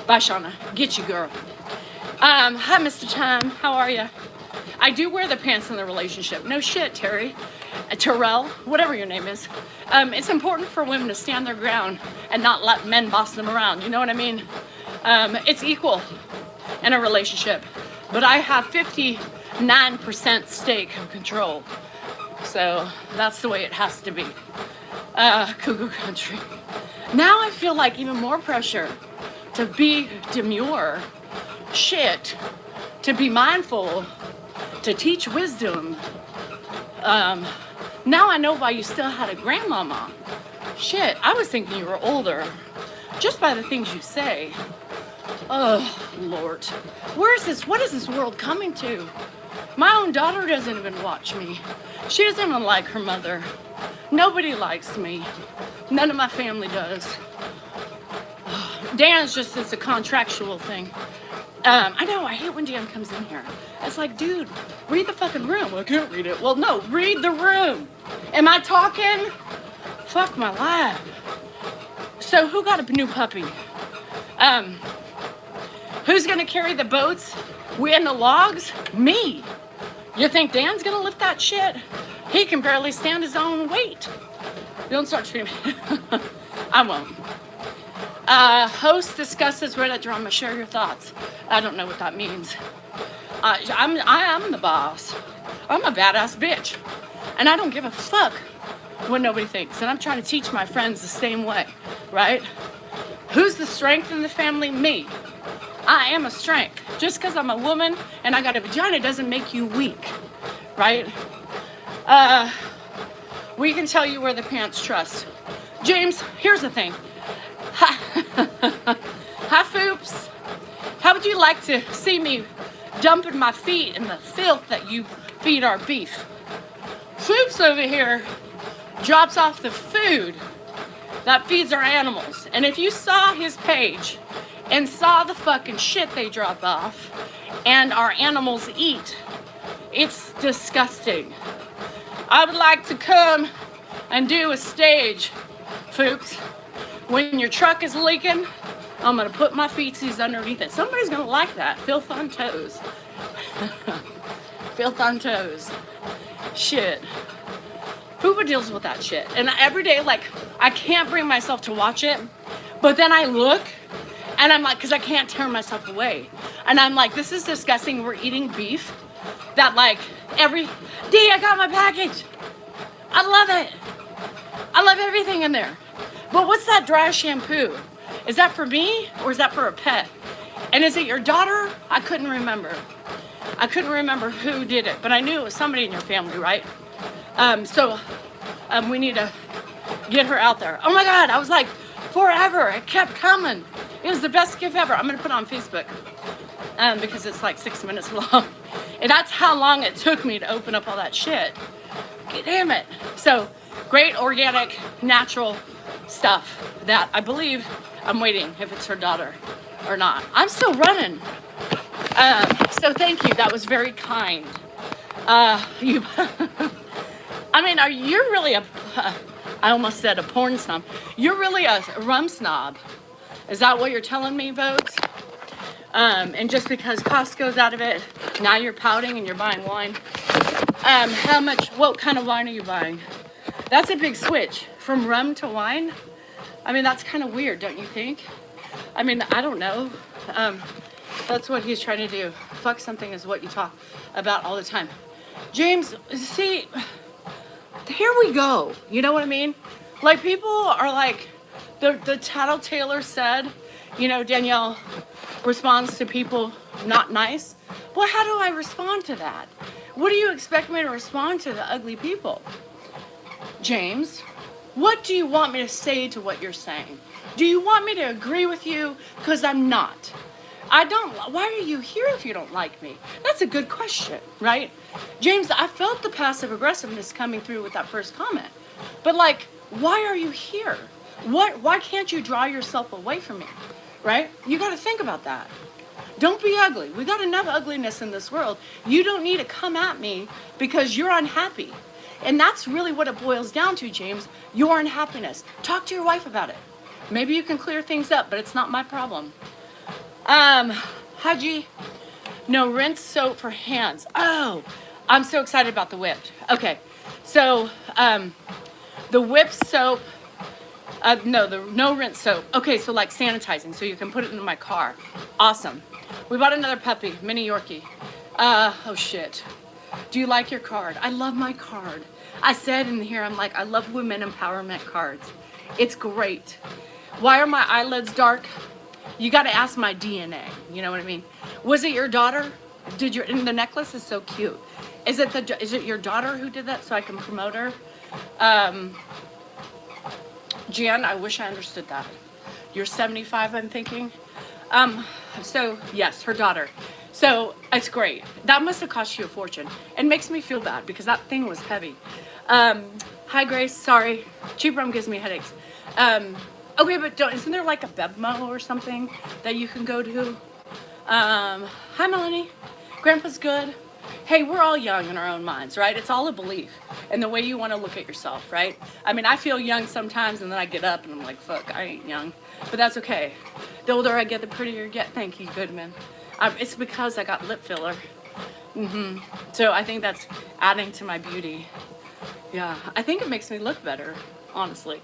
Bye, Shauna. Get you, girl. Hi, Mr. Time. How are you? I do wear the pants in the relationship. No shit, Terry. Terrell, whatever your name is. It's important for women to stand their ground and not let men boss them around. You know what I mean? It's equal in a relationship. But I have 59% stake of control. So that's the way it has to be. Cougar country. Now I feel like even more pressure to be demure. Shit. To be mindful. To teach wisdom. Now I know why you still had a grandmama. Shit, I was thinking you were older. Just by the things you say. Oh, Lord. What is this world coming to? My own daughter doesn't even watch me. She doesn't even like her mother. Nobody likes me. None of my family does. Dan's just, it's a contractual thing. I know, I hate when Dan comes in here. It's like, dude, read the fucking room. I can't read it. Well, no, read the room. Am I talking? Fuck my life. So who got a new puppy? Who's gonna carry the boats? We and the logs? Me. You think Dan's gonna lift that shit? He can barely stand his own weight. Don't start screaming. I won't. Host discusses Reddit drama. Share your thoughts. I don't know what that means. I am the boss. I'm a badass bitch. And I don't give a fuck what nobody thinks. And I'm trying to teach my friends the same way, right? Who's the strength in the family? Me. I am a strength. Just because I'm a woman and I got a vagina doesn't make you weak, right? We can tell you where the pants trust. James, here's the thing. Hi, Foops. How would you like to see me dumping my feet in the filth that you feed our beef? Foops over here drops off the food that feeds our animals. And if you saw his page and saw the fucking shit they drop off and our animals eat, it's disgusting. I would like to come and do a stage, Foops. When your truck is leaking, I'm gonna put my feetsies underneath it. Somebody's gonna like that. Filth on toes. Filth on toes. Shit. Fupa deals with that shit. And every day, like, I can't bring myself to watch it, but then I look and I'm like, because I can't tear myself away. And I'm like, this is disgusting. We're eating beef that, like, D, I got my package. I love it. I love everything in there. But what's that dry shampoo? Is that for me or is that for a pet? And is it your daughter? I couldn't remember. I couldn't remember who did it, but I knew it was somebody in your family, right? So we need to get her out there. Oh my God, I was like, forever. It kept coming. It was the best gift ever. I'm gonna put it on Facebook because it's like 6 minutes long. And that's how long it took me to open up all that shit. Damn it. So great organic, natural stuff that I believe I'm waiting if it's her daughter or not. I'm still running. So thank you. That was very kind. You. I mean, you're really I almost said a porn snob. You're really a rum snob. Is that what you're telling me, folks? And just because Costco's out of it, now you're pouting and you're buying wine. What kind of wine are you buying? That's a big switch from rum to wine. I mean, that's kind of weird, don't you think? I mean, I don't know. That's what he's trying to do. Fuck something is what you talk about all the time. James, see, here we go. You know what I mean? Like, people are like, the tattletailer said, you know, Danielle responds to people not nice. Well, how do I respond to that? What do you expect me to respond to the ugly people? James, what do you want me to say to what you're saying? Do you want me to agree with you? Because I'm not. Why are you here if you don't like me? That's a good question, right? James, I felt the passive aggressiveness coming through with that first comment. But like, why are you here? Why can't you draw yourself away from me, right? You got to think about that. Don't be ugly. We got enough ugliness in this world. You don't need to come at me because you're unhappy. And that's really what it boils down to, James. Your unhappiness. Talk to your wife about it. Maybe you can clear things up, but it's not my problem. Haji, No, rinse soap for hands. Oh, I'm so excited about the whipped. Okay, so the whipped soap, no rinse soap. Okay, so like sanitizing, so you can put it in my car. Awesome. We bought another puppy, mini Yorkie. Oh shit. Do you like your card? I love my card. I said in here, I'm like, I love women empowerment cards. It's great. Why are my eyelids dark? You got to ask my DNA. You know what I mean? Was it your daughter? And the necklace is so cute. Is it your daughter who did that so I can promote her? Jan, I wish I understood that. You're 75, I'm thinking. So yes, her daughter. So it's great. That must have cost you a fortune. It makes me feel bad because that thing was heavy. Hi Grace, sorry. Cheap rum gives me headaches. Okay, but isn't there like a Bevmo or something that you can go to? Hi Melanie. Grandpa's good. Hey, we're all young in our own minds, right? It's all a belief and the way you want to look at yourself, right? I mean, I feel young sometimes and then I get up and I'm like, fuck, I ain't young. But that's okay. The older I get, the prettier I get. Thank you, Goodman. It's because I got lip filler. So I think that's adding to my beauty. Yeah, I think it makes me look better, honestly.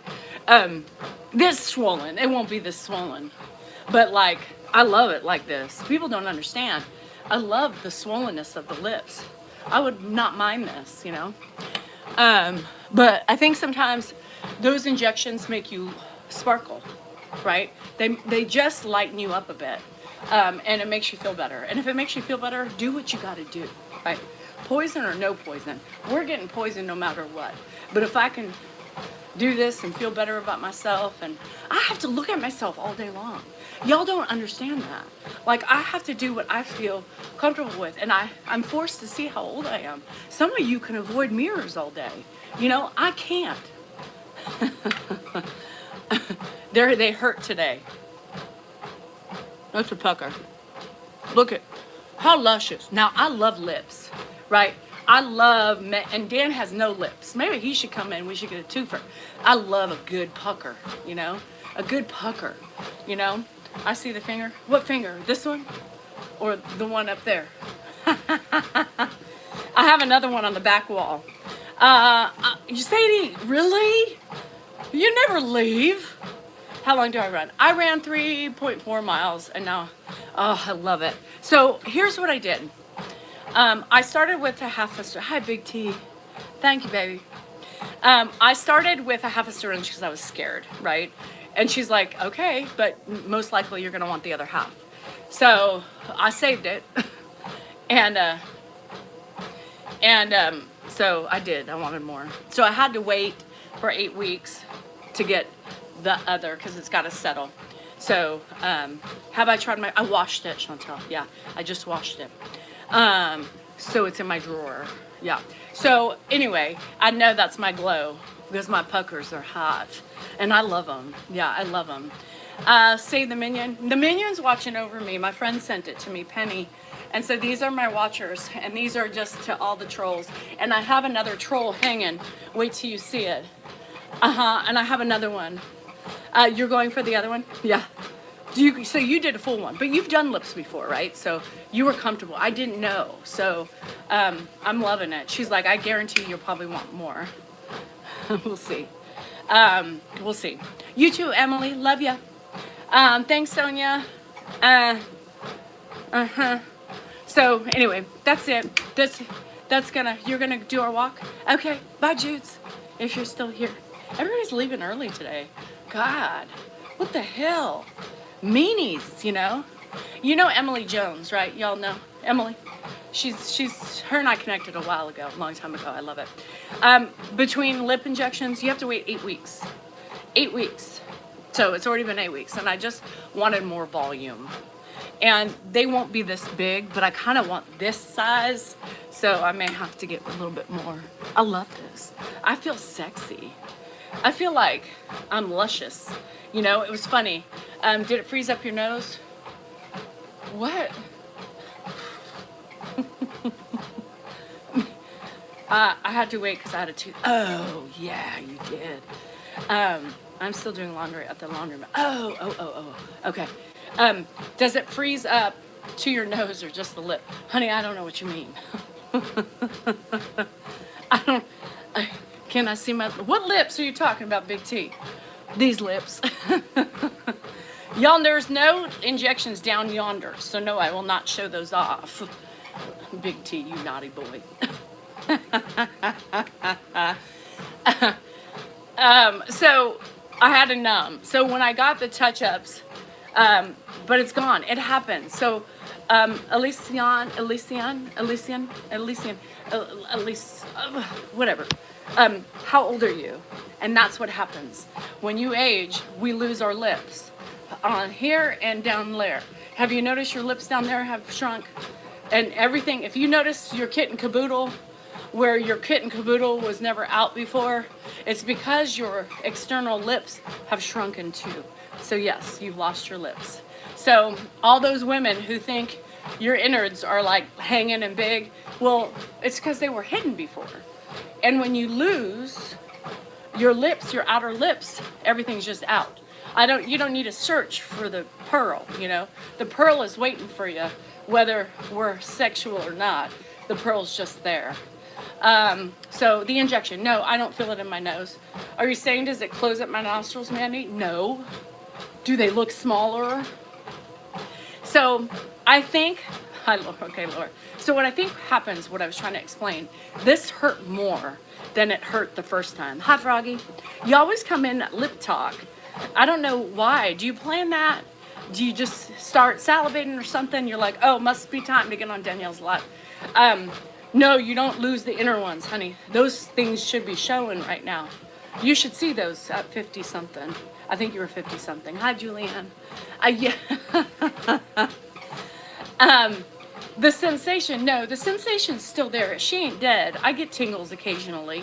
This swollen, it won't be this swollen. But like, I love it like this. People don't understand. I love the swollenness of the lips. I would not mind this, you know? But I think sometimes those injections make you sparkle, right? They just lighten you up a bit. And it makes you feel better. And if it makes you feel better, do what you gotta do, right? Poison or no poison, we're getting poison no matter what. But if I can do this and feel better about myself, and I have to look at myself all day long. Y'all don't understand that. Like, I have to do what I feel comfortable with, and I'm forced to see how old I am. Some of you can avoid mirrors all day. You know, I can't. They hurt today. That's a pucker. Look at how luscious. Now, I love lips, right? I love, and Dan has no lips. Maybe he should come in. We should get a twofer. I love a good pucker, you know? A good pucker, you know? I see the finger. What finger? This one? Or the one up there? I have another one on the back wall. Sadie, really? You never leave. How long do I run? I ran 3.4 miles and now, oh, I love it. So here's what I did. I started with a half a syringe. Hi, Big T. Thank you, baby. I started with a half a syringe because I was scared, right? And she's like, okay, but most likely you're going to want the other half. So I saved it. So I did. I wanted more. So I had to wait for 8 weeks to get the other because it's got to settle. So have I tried I washed it, Chantel. Yeah, I just washed it. So it's in my drawer. Yeah. So anyway, I know that's my glow because my puckers are hot and I love them. Yeah, I love them. Save the Minion. The Minion's watching over me. My friend sent it to me, Penny. And so these are my watchers and these are just to all the trolls. And I have another troll hanging. Wait till you see it. And I have another one. You're going for the other one? Yeah. So you did a full one, but you've done lips before, right? So you were comfortable. I didn't know. So I'm loving it. She's like, I guarantee you'll probably want more. We'll see. We'll see. You too, Emily. Love ya. Thanks, Sonia. So anyway, that's it. You're gonna do our walk? Okay. Bye, Judes. If you're still here. Everybody's leaving early today. God, what the hell? Meanies, you know? You know Emily Jones, right? Y'all know Emily? Her and I connected a while ago, a long time ago. I love it. Between lip injections, you have to wait 8 weeks. 8 weeks. So it's already been 8 weeks, and I just wanted more volume. And they won't be this big, but I kind of want this size, so I may have to get a little bit more. I love this. I feel sexy. I feel like I'm luscious. You know, it was funny. Did it freeze up your nose? What? I had to wait because I had a tooth. Oh, yeah, you did. I'm still doing laundry at the laundromat. Oh. Okay. Does it freeze up to your nose or just the lip? Honey, I don't know what you mean. I don't, can I see what lips are you talking about, Big T? These lips. Y'all, there's no injections down yonder, so no, I will not show those off. Big T, you naughty boy. So I had a numb. So when I got the touch-ups, but it's gone. It happened. So whatever. How old are you? And that's what happens. When you age, we lose our lips. On here and down there. Have you noticed your lips down there have shrunk? And everything, if you notice your kit and caboodle, where your kit and caboodle was never out before, it's because your external lips have shrunken too. So yes, you've lost your lips. So all those women who think your innards are like hanging and big, well, it's because they were hidden before. And when you lose your lips, your outer lips, everything's just out. You don't need to search for the pearl, you know. The pearl is waiting for you, whether we're sexual or not. The pearl's just there. So the injection, no, I don't feel it in my nose. Are you saying, does it close up my nostrils, Mandy? No. Do they look smaller? So I think, okay, Laura. So what I think happens, what I was trying to explain, this hurt more than it hurt the first time. Hi, Froggy. You always come in lip talk. I don't know why. Do you plan that? Do you just start salivating or something? You're like, oh, must be time to get on Danielle's live. No, you don't lose the inner ones, honey. Those things should be showing right now. You should see those at 50-something. I think you were 50-something. Hi, Julianne. Yeah. The sensation, no, the sensation's still there. She ain't dead. I get tingles occasionally.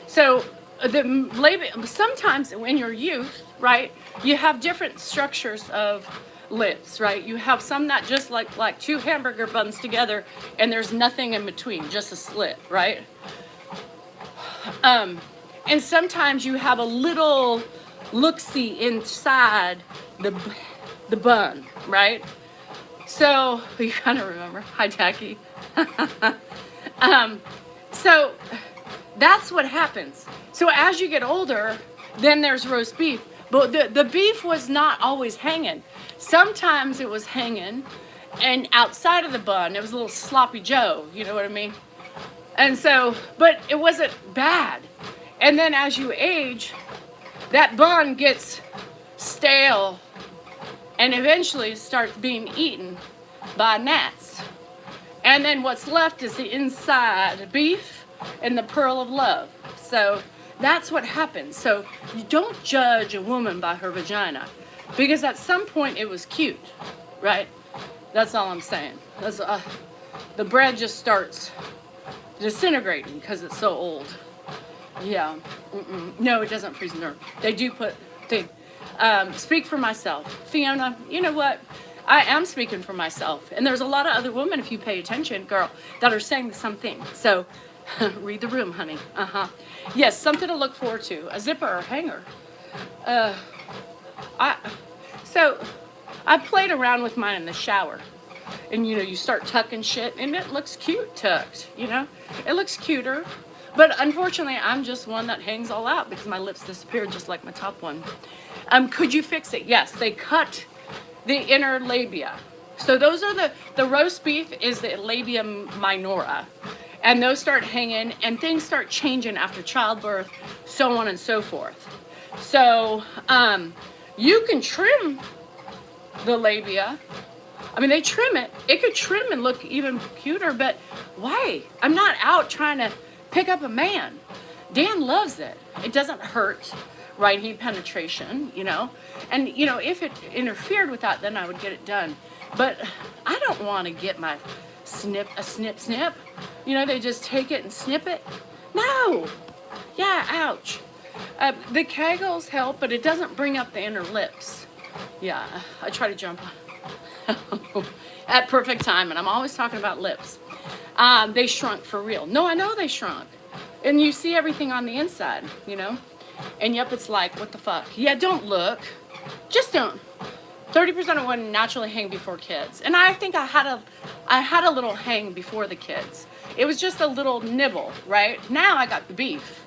So the labia, sometimes in your youth, right, you have different structures of lips, right? You have some that just like two hamburger buns together and there's nothing in between, just a slit, right? And sometimes you have a little look-see inside the bun, right? So you kind of remember. Hi, Tacky. So that's what happens. So as you get older, then there's roast beef. But the beef was not always hanging. Sometimes it was hanging, and outside of the bun, it was a little sloppy Joe. You know what I mean? And so, but it wasn't bad. And then as you age, that bun gets stale and eventually starts being eaten by gnats. And then what's left is the inside beef and the pearl of love. So that's what happens. So you don't judge a woman by her vagina, because at some point it was cute, right? That's all I'm saying. That's, the bread just starts disintegrating because it's so old. Yeah. No, it doesn't freeze nerve. They do put thing. Speak for myself. Fiona, you know what? I am speaking for myself. And there's a lot of other women, if you pay attention, girl, that are saying the same thing. So read the room, honey. Yes, something to look forward to. A zipper or hanger. So I played around with mine in the shower. And, you know, you start tucking shit, and it looks cute tucked, you know? It looks cuter. But unfortunately, I'm just one that hangs all out because my lips disappeared just like my top one. Could you fix it? Yes, they cut the inner labia. So those are the roast beef is the labia minora. And those start hanging, and things start changing after childbirth, so on and so forth. So you can trim the labia. I mean, they trim it. It could trim and look even cuter, but why? I'm not out trying to pick up a man. Dan loves it. It doesn't hurt, right? Heat penetration, you know? And, you know, if it interfered with that, then I would get it done. But I don't want to get my snip. You know, they just take it and snip it. No. Yeah, ouch. The Kegels help, but it doesn't bring up the inner lips. Yeah, I try to jump at perfect time, and I'm always talking about lips. They shrunk for real. No, I know they shrunk. And you see everything on the inside, you know? And yep, it's like, what the fuck? Yeah, don't look. Just don't. 30% of women naturally hang before kids. And I think I had a little hang before the kids. It was just a little nibble, right? Now I got the beef.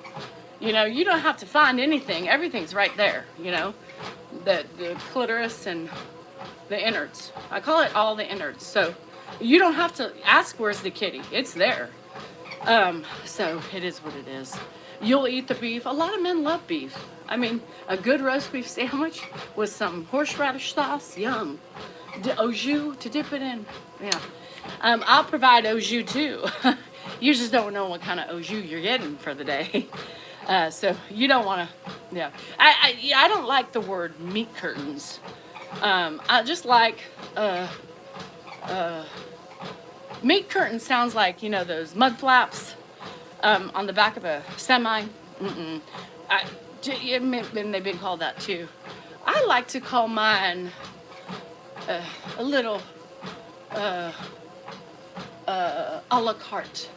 You know, you don't have to find anything. Everything's right there, you know. The clitoris and the innards. I call it all the innards. So you don't have to ask where's the kitty. It's there. So it is what it is. You'll eat the beef. A lot of men love beef. I mean, a good roast beef sandwich with some horseradish sauce, yum. Au jus to dip it in, yeah. I'll provide au jus too. You just don't know what kind of au jus you're getting for the day. So you don't want to, yeah. I don't like the word meat curtains. I just like, meat curtain sounds like, you know, those mud flaps on the back of a semi. And they've been called that too. I like to call mine a little a la carte.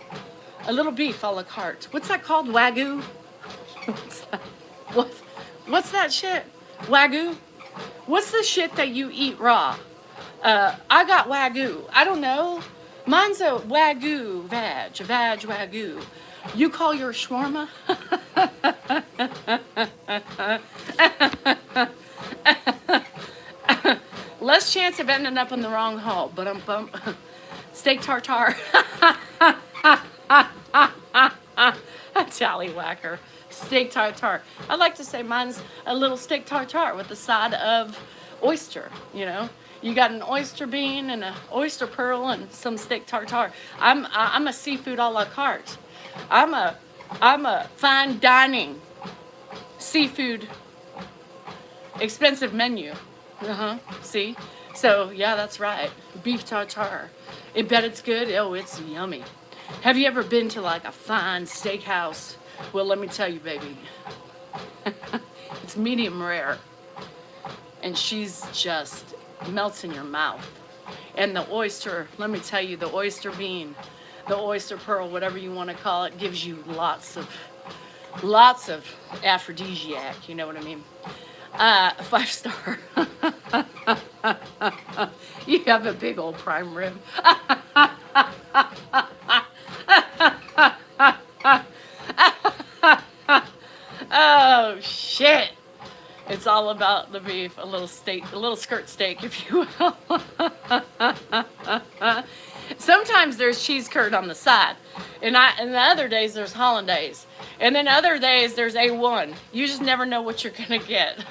A little beef a la carte. What's that called? Wagyu? What's that shit? Wagyu? What's the shit that you eat raw? I got Wagyu. I don't know. Mine's a Wagyu vag Wagyu. You call your shawarma? Less chance of ending up in the wrong hole. But steak tartare. Tallywhacker. Steak tartare. I like to say mine's a little steak tartare with a side of oyster, you know. You got an oyster bean and an oyster pearl and some steak tartare. I'm a seafood a la carte. I'm a fine dining seafood expensive menu. See? So yeah, that's right. Beef tartare. I bet it's good. Oh, it's yummy. Have you ever been to like a fine steakhouse? Well, let me tell you, baby. It's medium rare. And she's just melts in your mouth. And the oyster, let me tell you, the oyster bean, the oyster pearl, whatever you want to call it, gives you lots of aphrodisiac, you know what I mean? 5-star. You have a big old prime rib. Oh shit. It's all about the beef, a little steak, a little skirt steak, if you will. Sometimes there's cheese curd on the side. And the other days there's hollandaise. And then other days there's A1. You just never know what you're gonna get.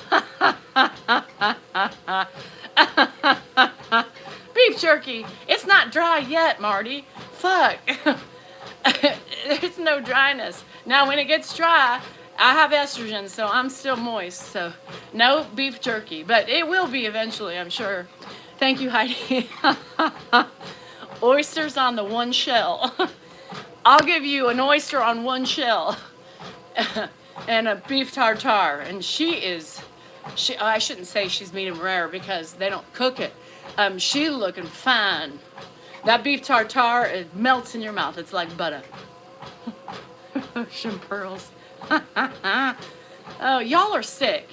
Beef jerky. It's not dry yet, Marty. Fuck. There's no dryness. Now when it gets dry, I have estrogen, so I'm still moist. So no beef jerky, but it will be eventually, I'm sure. Thank you, Heidi. Oysters on the one shell. I'll give you an oyster on one shell and a beef tartare. And I shouldn't say she's medium rare because they don't cook it. She looking fine. That beef tartare, it melts in your mouth. It's like butter. Ocean pearls. Oh, y'all are sick.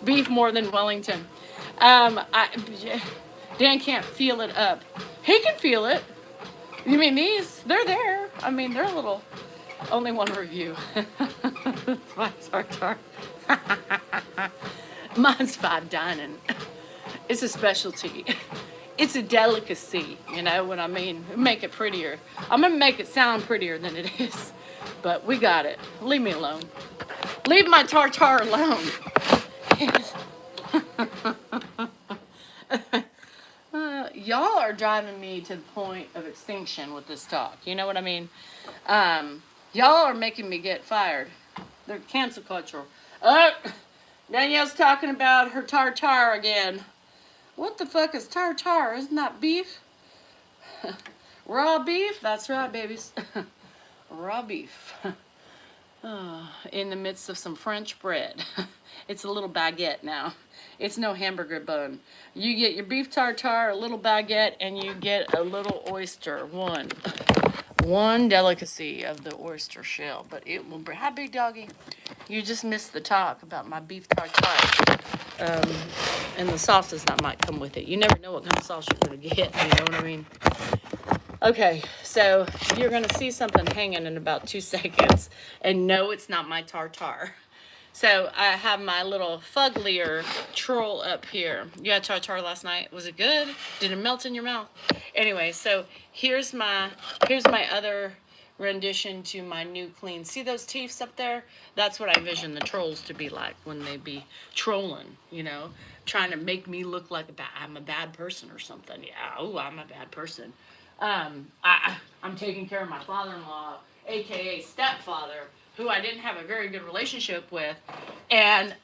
Beef more than Wellington. Dan can't feel it up. He can feel it. You mean these? They're there. I mean, they're a little. Only one review. 5-star tar. Mine's fine dining. It's a specialty. It's a delicacy. You know what I mean? Make it prettier. I'm gonna make it sound prettier than it is. But we got it. Leave me alone. Leave my tartare alone. Y'all are driving me to the point of extinction with this talk. You know what I mean? Y'all are making me get fired. They're cancel culture. Danielle's talking about her tartare again. What the fuck is tartare? Isn't that beef? Raw beef? That's right, babies. Raw beef. In the midst of some French bread. It's a little baguette now. It's no hamburger bun. You get your beef tartare, a little baguette, and you get a little oyster. One delicacy of the oyster shell. But it will bring... Hi, big doggy. You just missed the talk about my beef tartare. And the sauces that might come with it. You never know what kind of sauce you're going to get. You know what I mean? Okay, so you're going to see something hanging in about 2 seconds. And no, it's not my tartare. So I have my little Fuglier troll up here. You had tartare last night. Was it good? Did it melt in your mouth? Anyway, so here's my other rendition to my new clean. See those teeth up there? That's what I envision the trolls to be like when they be trolling, you know, trying to make me look like I'm a bad person or something. Yeah, oh, I'm a bad person. I'm taking care of my father-in-law, aka stepfather, who I didn't have a very good relationship with, and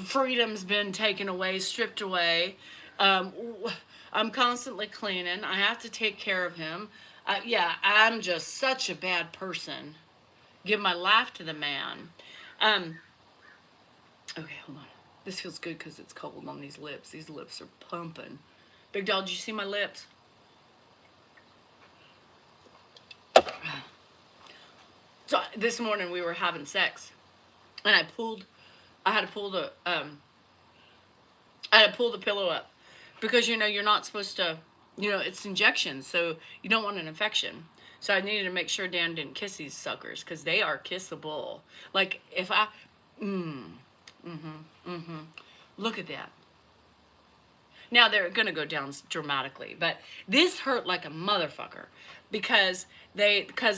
freedom's been taken away, stripped away. I'm constantly cleaning. I have to take care of him. Yeah, I'm just such a bad person. Give my life to the man. Okay, hold on. This feels good because it's cold on these lips. These lips are pumping. Big dog, did you see my lips? So this morning we were having sex, and I had to pull the pillow up, because you know you're not supposed to, you know, it's injections, so you don't want an infection. So I needed to make sure Dan didn't kiss these suckers, because they are kissable. Like if I, look at that. Now they're gonna go down dramatically, but this hurt like a motherfucker, because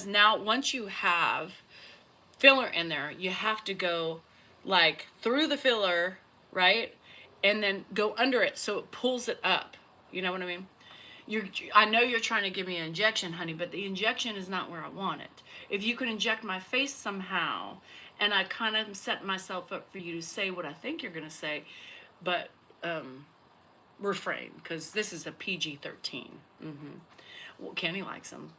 now once you have filler in there, you have to go like through the filler, right? And then go under it so it pulls it up. You know what I mean? I know you're trying to give me an injection, honey, but the injection is not where I want it. If you could inject my face somehow, and I kind of set myself up for you to say what I think you're gonna say, but refrain, because this is a PG-13. Well, Kenny likes them.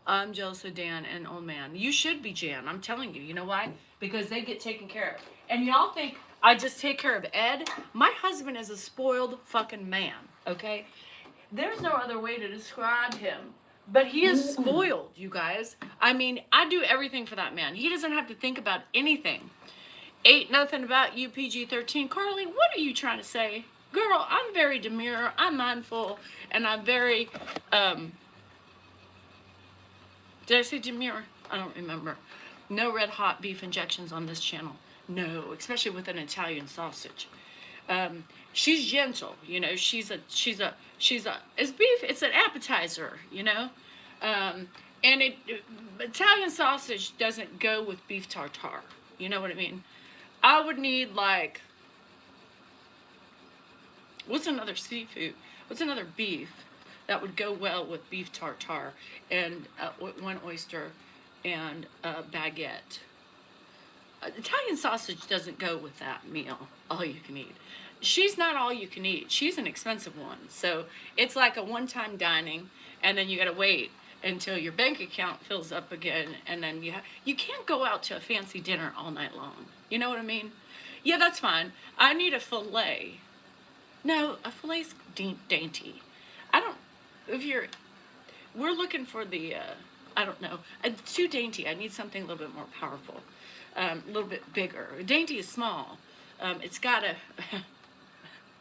I'm jealous of Dan and old man. You should be, Jan. I'm telling you. You know why? Because they get taken care of. And y'all think I just take care of Ed? My husband is a spoiled fucking man, okay? There's no other way to describe him. But he is spoiled, you guys. I mean, I do everything for that man. He doesn't have to think about anything. Ain't nothing about you, PG-13. Carly, what are you trying to say? Girl, I'm very demure, I'm mindful, and I'm very, did I say demure? I don't remember. No red hot beef injections on this channel. No, especially with an Italian sausage. She's gentle, you know, it's beef, it's an appetizer, you know? And Italian sausage doesn't go with beef tartare. You know what I mean? I would need like, what's another seafood? What's another beef that would go well with beef tartare and one oyster and a baguette? Italian sausage doesn't go with that meal, all you can eat. She's not all you can eat. She's an expensive one. So it's like a one-time dining, and then you gotta wait until your bank account fills up again, and then you can't go out to a fancy dinner all night long. You know what I mean? Yeah, that's fine. I need a fillet. No, a fillet's dainty. We're looking for the, I don't know. It's too dainty. I need something a little bit more powerful. A little bit bigger. Dainty is small. It's gotta,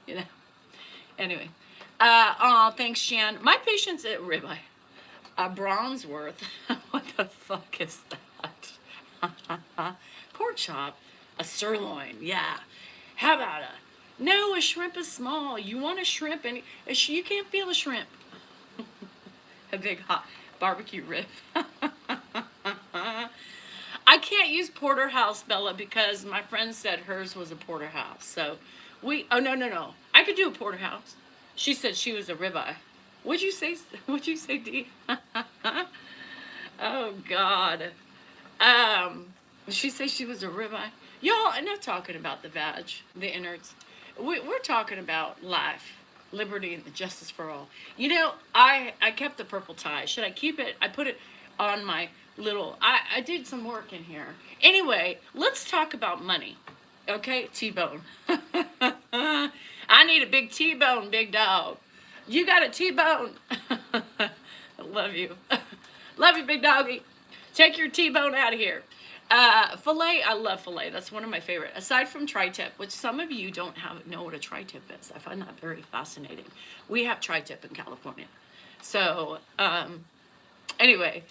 you know. Anyway. Thanks, Jan. My patient's at ribeye. A Brownsworth. What the fuck is that? Pork chop. A sirloin. Yeah. How about no, a shrimp is small. You want a shrimp, and you can't feel a shrimp. A big hot barbecue rib. I can't use porterhouse, Bella, because my friend said hers was a porterhouse. So oh, no. I could do a porterhouse. She said she was a ribeye. What'd you say, Dee? Oh, God. She said she was a ribeye. Y'all, I'm not talking about the vag, the innards. We're talking about life, liberty, and the justice for all. You know, I kept the purple tie. Should I keep it? I put it on my little, I did some work in here. Anyway, let's talk about money. Okay, T-bone. I need a big T-bone, big dog. You got a T-bone. I love you. Love you, big doggy. Take your T-bone out of here. Filet, I love filet. That's one of my favorite. Aside from tri-tip, which some of you don't know what a tri-tip is. I find that very fascinating. We have tri-tip in California. So, anyway,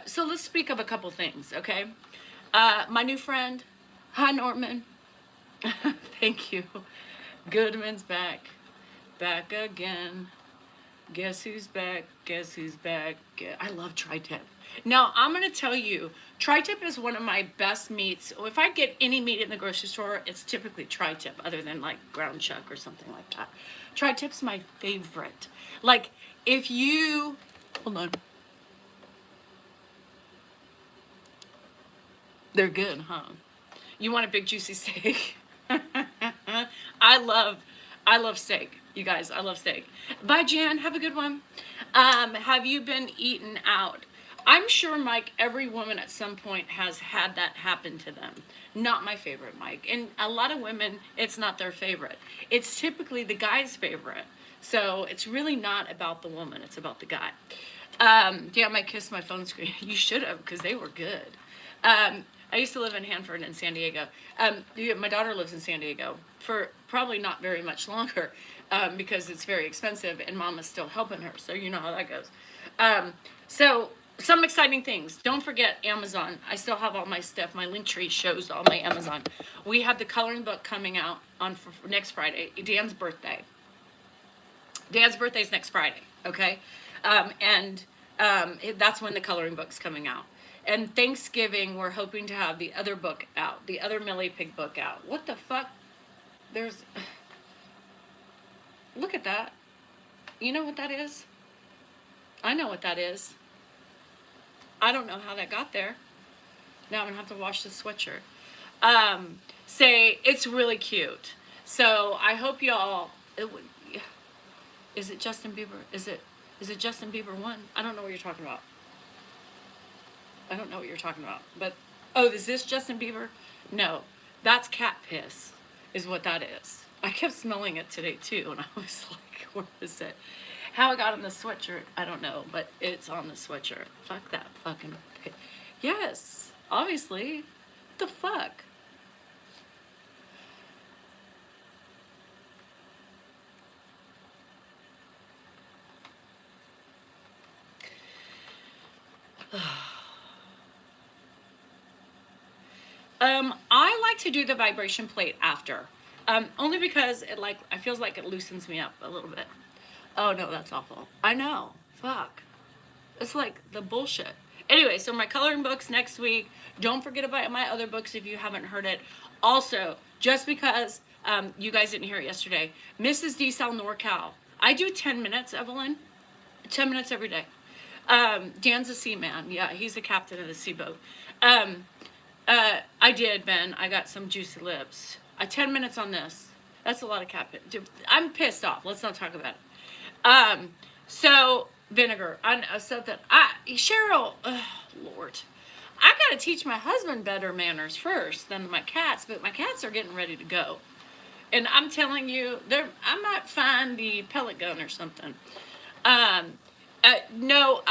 so let's speak of a couple things, okay? My new friend, hi Norman. Thank you. Goodman's back. Back again. Guess who's back? Guess who's back? I love tri-tip. Now, I'm going to tell you, tri-tip is one of my best meats. If I get any meat in the grocery store, it's typically tri-tip, other than like ground chuck or something like that. Tri-tip's my favorite. Like, if you, hold on. They're good, huh? You want a big juicy steak? I love steak. You guys, I love steak. Bye, Jan. Have a good one. Have you been eaten out? I'm sure, Mike, every woman at some point has had that happen to them. Not my favorite, Mike. And a lot of women, it's not their favorite. It's typically the guy's favorite. So it's really not about the woman. It's about the guy. Yeah, I might kiss my phone screen. You should have, because they were good. I used to live in Hanford in San Diego. My daughter lives in San Diego for probably not very much longer because it's very expensive and Mama's still helping her. So you know how that goes. So some exciting things. Don't forget Amazon. I still have all my stuff. My link tree shows all my Amazon. We have the coloring book coming out on for next Friday. Dan's birthday. Dan's birthday is next Friday. Okay. That's when the coloring book's coming out. And Thanksgiving, we're hoping to have the other book out, the other Millie Pig book out. What the fuck? Look at that. You know what that is? I know what that is. I don't know how that got there. Now I'm gonna have to wash the sweatshirt. Say, it's really cute. So I hope y'all, is it Justin Bieber? Is it Justin Bieber 1? I don't know what you're talking about. I don't know what you're talking about, but, oh, is this Justin Bieber? No, that's cat piss, is what that is. I kept smelling it today, too, and I was like, where is it? How it got on the sweatshirt, I don't know, but it's on the sweatshirt. Fuck that fucking piss. Yes, obviously. What the fuck? I like to do the vibration plate after, only because I feels like it loosens me up a little bit. Oh no, that's awful. I know. Fuck. It's like the bullshit. Anyway, so my coloring books next week. Don't forget about my other books if you haven't heard it. Also, just because you guys didn't hear it yesterday, Mrs. DeSalle NorCal. I do 10 minutes, Evelyn. 10 minutes every day. Dan's a seaman. Yeah, he's the captain of the seaboat. I did, Ben. I got some juicy lips. 10 minutes on this. That's a lot of I'm pissed off. Let's not talk about it. So, vinegar. Cheryl, Lord. I got to teach my husband better manners first than my cats, but my cats are getting ready to go. And I'm telling you, I might find the pellet gun or something. No,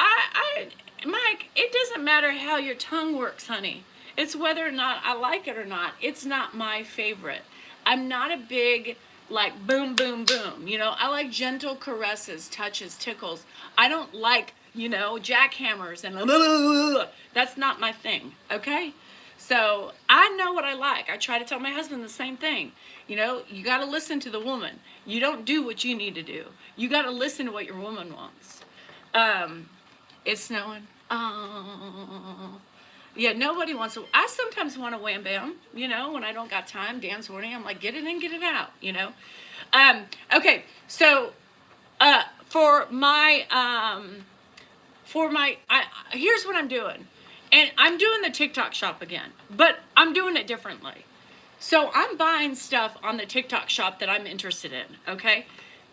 Mike, it doesn't matter how your tongue works, honey. It's whether or not I like it or not. It's not my favorite. I'm not a big, like, boom, boom, boom. You know, I like gentle caresses, touches, tickles. I don't like, jackhammers and that's not my thing, okay? So I know what I like. I try to tell my husband the same thing. You got to listen to the woman. You don't do what you need to do. You got to listen to what your woman wants. It's snowing. Oh. Yeah, nobody wants to. I sometimes want to wham bam, when I don't got time. Dan's horny. I'm like, get it in, get it out, Okay, so here's what I'm doing. And I'm doing the TikTok shop again, but I'm doing it differently. So I'm buying stuff on the TikTok shop that I'm interested in, okay?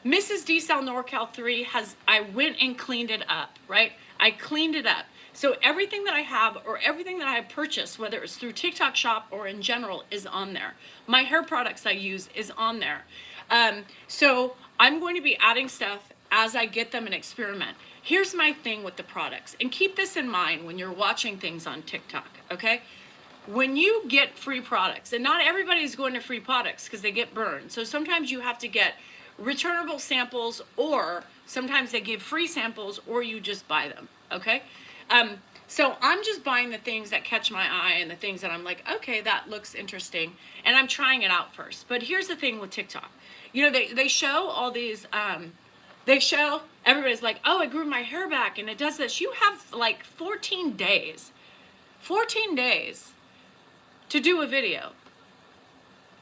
Mrs. DeSalle NorCal 3 I went and cleaned it up, right? I cleaned it up. So everything that I have or everything that I have purchased, whether it's through TikTok shop or in general, is on there. My hair products I use is on there. So I'm going to be adding stuff as I get them and experiment. Here's my thing with the products, and keep this in mind when you're watching things on TikTok, okay? When you get free products, and not everybody's going to free products because they get burned. So sometimes you have to get returnable samples, or sometimes they give free samples, or you just buy them, okay? So I'm just buying the things that catch my eye and the things that I'm like, okay, that looks interesting, and I'm trying it out first. But here's the thing with TikTok. You know, they show all these, everybody's like, oh, I grew my hair back and it does this. You have like 14 days to do a video,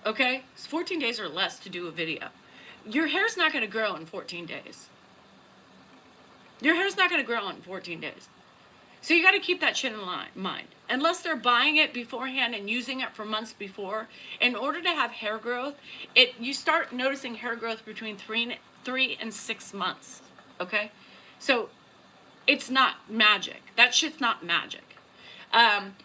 okay? It's 14 days or less to do a video. Your hair's not gonna grow in 14 days. Your hair's not gonna grow in 14 days. So you gotta keep that shit in mind. Unless they're buying it beforehand and using it for months before, in order to have hair growth, you start noticing hair growth between 3 and 6 months, okay? So it's not magic. That shit's not magic.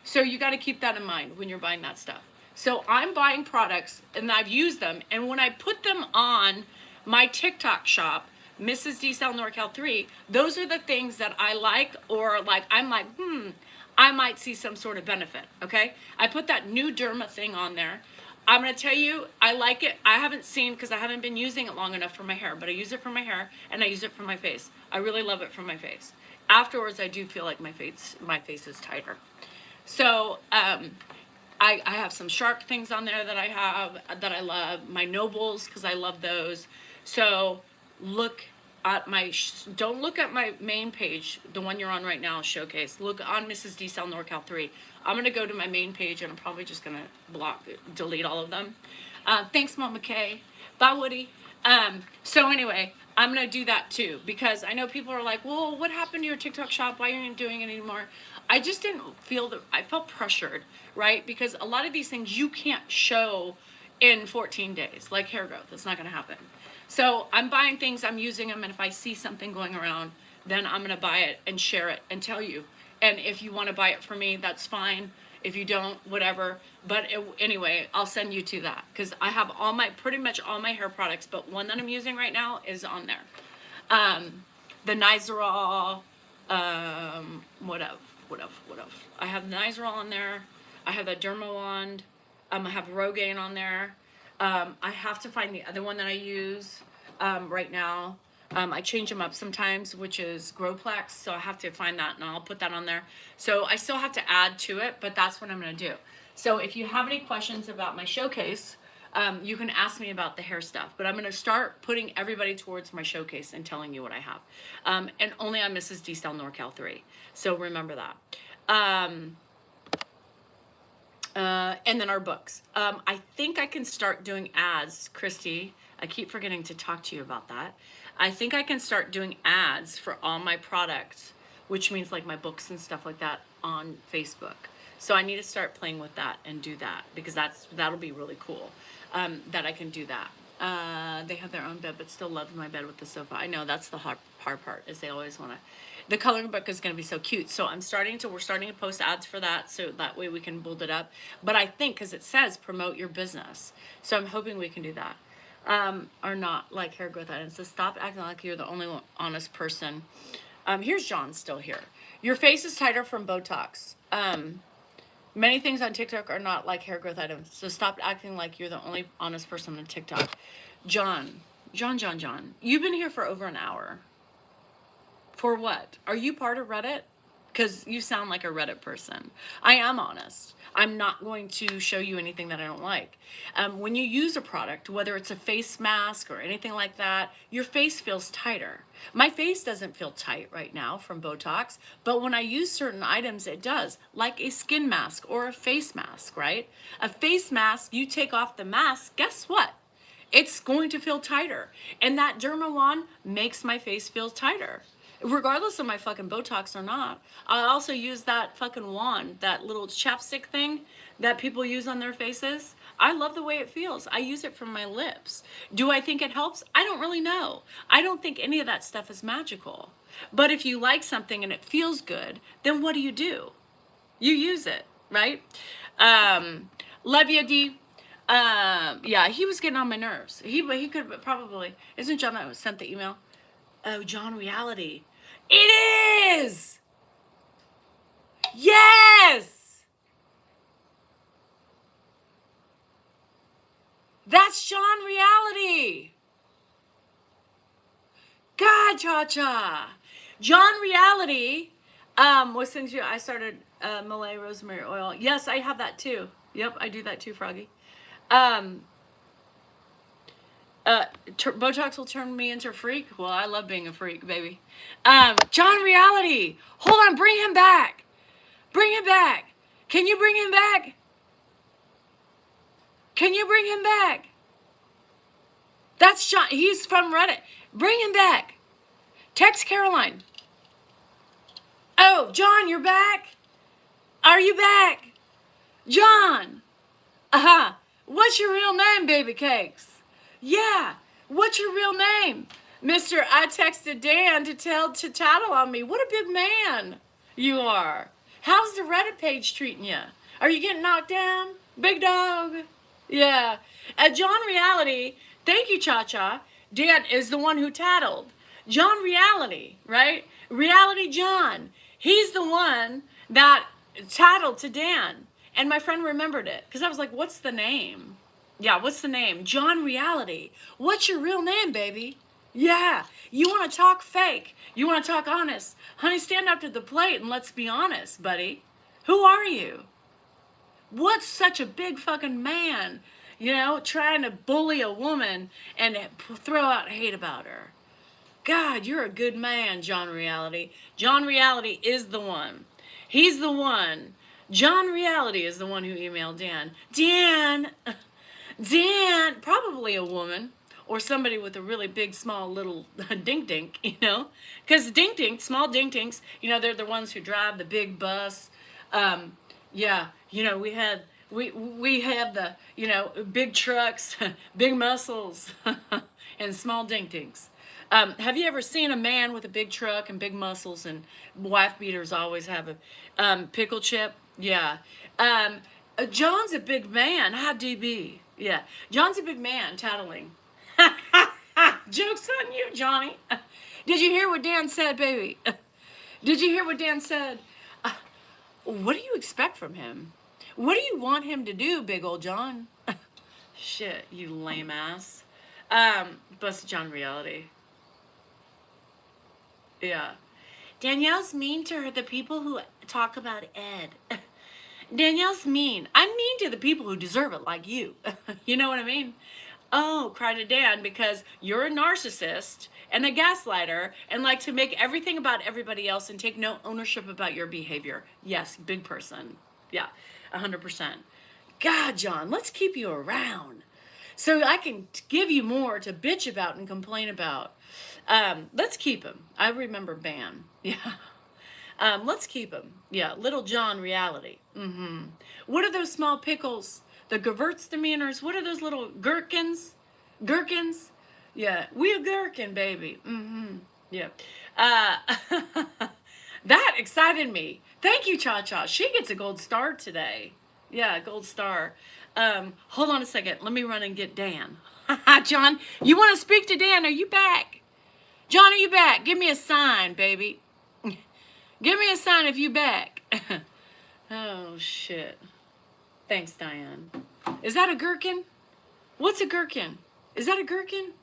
So you got to keep that in mind when you're buying that stuff. So I'm buying products and I've used them, and when I put them on my TikTok shop, Mrs. D Cell NorCal 3, those are the things that I like, or like I'm like, I might see some sort of benefit, okay? I put that new Derma thing on there. I'm going to tell you, I like it. I haven't seen, because I haven't been using it long enough for my hair, but I use it for my hair and I use it for my face. I really love it for my face. Afterwards, I do feel like my face is tighter. So I have some Shark things on there that I have that I love. My Nobles, because I love those. So look at don't look at my main page, the one you're on right now, Showcase. Look on Mrs. D Cell NorCal 3. I'm going to go to my main page and I'm probably just going to delete all of them. Thanks, Mama Kay. Bye, Woody. So anyway, I'm going to do that too, because I know people are like, well, what happened to your TikTok shop? Why aren't you doing it anymore? I just didn't feel I felt pressured, right? Because a lot of these things you can't show in 14 days, like hair growth. It's not going to happen. So I'm buying things, I'm using them, and if I see something going around, then I'm going to buy it and share it and tell you. And if you want to buy it for me, that's fine. If you don't, whatever. But anyway, I'll send you to that, because I have pretty much all my hair products, but one that I'm using right now is on there. The Nizoral, what else? I have Nizoral on there. I have the Derma Wand. I have Rogaine on there. I have to find the other one that I use right now. I change them up sometimes, which is Growplex, so I have to find that, and I'll put that on there. So I still have to add to it, but that's what I'm going to do. So if you have any questions about my showcase, you can ask me about the hair stuff, but I'm going to start putting everybody towards my showcase and telling you what I have. And only on Mrs. D Cell NorCal 3. So remember that. And then our books. I think I can start doing ads, Christy. I keep forgetting to talk to you about that. I think I can start doing ads for all my products, which means like my books and stuff like that on Facebook. So I need to start playing with that and do that, because that'll be really cool, that I can do that. They have their own bed, but still love my bed with the sofa. I know that's the hard part, is they always want to. The coloring book is going to be so cute. So we're starting to post ads for that, so that way we can build it up. But I think, because it says promote your business, so I'm hoping we can do that. Are not like hair growth items. So stop acting like you're the only honest person. Here's John still here. Your face is tighter from Botox. Many things on TikTok are not like hair growth items. So stop acting like you're the only honest person on TikTok. John. You've been here for over an hour. For what? Are you part of Reddit? Because you sound like a Reddit person. I am honest. I'm not going to show you anything that I don't like. When you use a product, whether it's a face mask or anything like that, your face feels tighter. My face doesn't feel tight right now from Botox, but when I use certain items, it does, like a skin mask or a face mask, right? A face mask, you take off the mask, guess what? It's going to feel tighter. And that Derma Wand makes my face feel tighter, regardless of my fucking Botox or not. I also use that fucking wand, that little chapstick thing that people use on their faces. I love the way it feels. I use it for my lips. Do I think it helps? I don't really know. I don't think any of that stuff is magical. But if you like something and it feels good, then what do? You use it, right? Love you, D. Yeah, he was getting on my nerves. He could probably, isn't John that sent the email? Oh, John Reality. It is! Yes! That's John Reality. God, Cha-Cha. John Reality was since I started Malay rosemary oil. Yes, I have that too. Yep, I do that too, Froggy. Um, Botox will turn me into a freak. Well, I love being a freak, baby. John Reality. Hold on, bring him back. Bring him back. Can you bring him back? Can you bring him back? That's John. He's from Reddit. Bring him back. Text Caroline. Oh, John, you're back? Are you back? John. Uh-huh. What's your real name, baby cakes? Yeah. What's your real name? Mister, I texted Dan to tattle on me. What a big man you are. How's the Reddit page treating you? Are you getting knocked down? Big dog. Yeah. At John Reality, thank you, Cha-Cha. Dan is the one who tattled. John Reality, right? Reality John. He's the one that tattled to Dan. And my friend remembered it. Because I was like, what's the name? Yeah, what's the name? John Reality. What's your real name, baby? Yeah. You want to talk fake. You want to talk honest. Honey, stand up to the plate and let's be honest, buddy. Who are you? What's such a big fucking man, you know, trying to bully a woman and throw out hate about her? God, you're a good man, John Reality. John Reality is the one. He's the one. John Reality is the one who emailed Dan. Dan, probably a woman or somebody with a really big, small, little dink dink, you know? Because dink dink, small dink dinks, you know, they're the ones who drive the big bus. Yeah, you know, we have the, you know, big trucks, big muscles, and small dink dinks. Have you ever seen a man with a big truck and big muscles, and wife beaters always have a pickle chip? Yeah. John's a big man. Hi, DB. Yeah. John's a big man, tattling. Joke's on you, Johnny. Did you hear what Dan said, baby? Did you hear what Dan said? What do you expect from him? What do you want him to do, big old John? Shit, you lame ass. Busted John Reality. Yeah. Danielle's mean to her, the people who talk about Ed. Danielle's mean. I'm mean to the people who deserve it, like you. You know what I mean? Oh, cried to Dan, because you're a narcissist and a gaslighter and like to make everything about everybody else and take no ownership about your behavior. Yes, big person. Yeah, 100%. God, John, let's keep you around so I can give you more to bitch about and complain about. Let's keep him. I remember Ban. Yeah. Let's keep him. Yeah, Little John Reality. Mm-hmm. What are those small pickles? The Gewürztraminer? What are those little gherkins? Gherkins? Yeah, we a gherkin, baby. Mm-hmm. Yeah. That excited me. Thank you, Cha-Cha. She gets a gold star today. Yeah, gold star. Hold on a second. Let me run and get Dan. John, you want to speak to Dan? Are you back? John, are you back? Give me a sign, baby. Give me a sign if you back. Oh, shit. Thanks, Diane. Is that a gherkin? What's a gherkin? Is that a gherkin?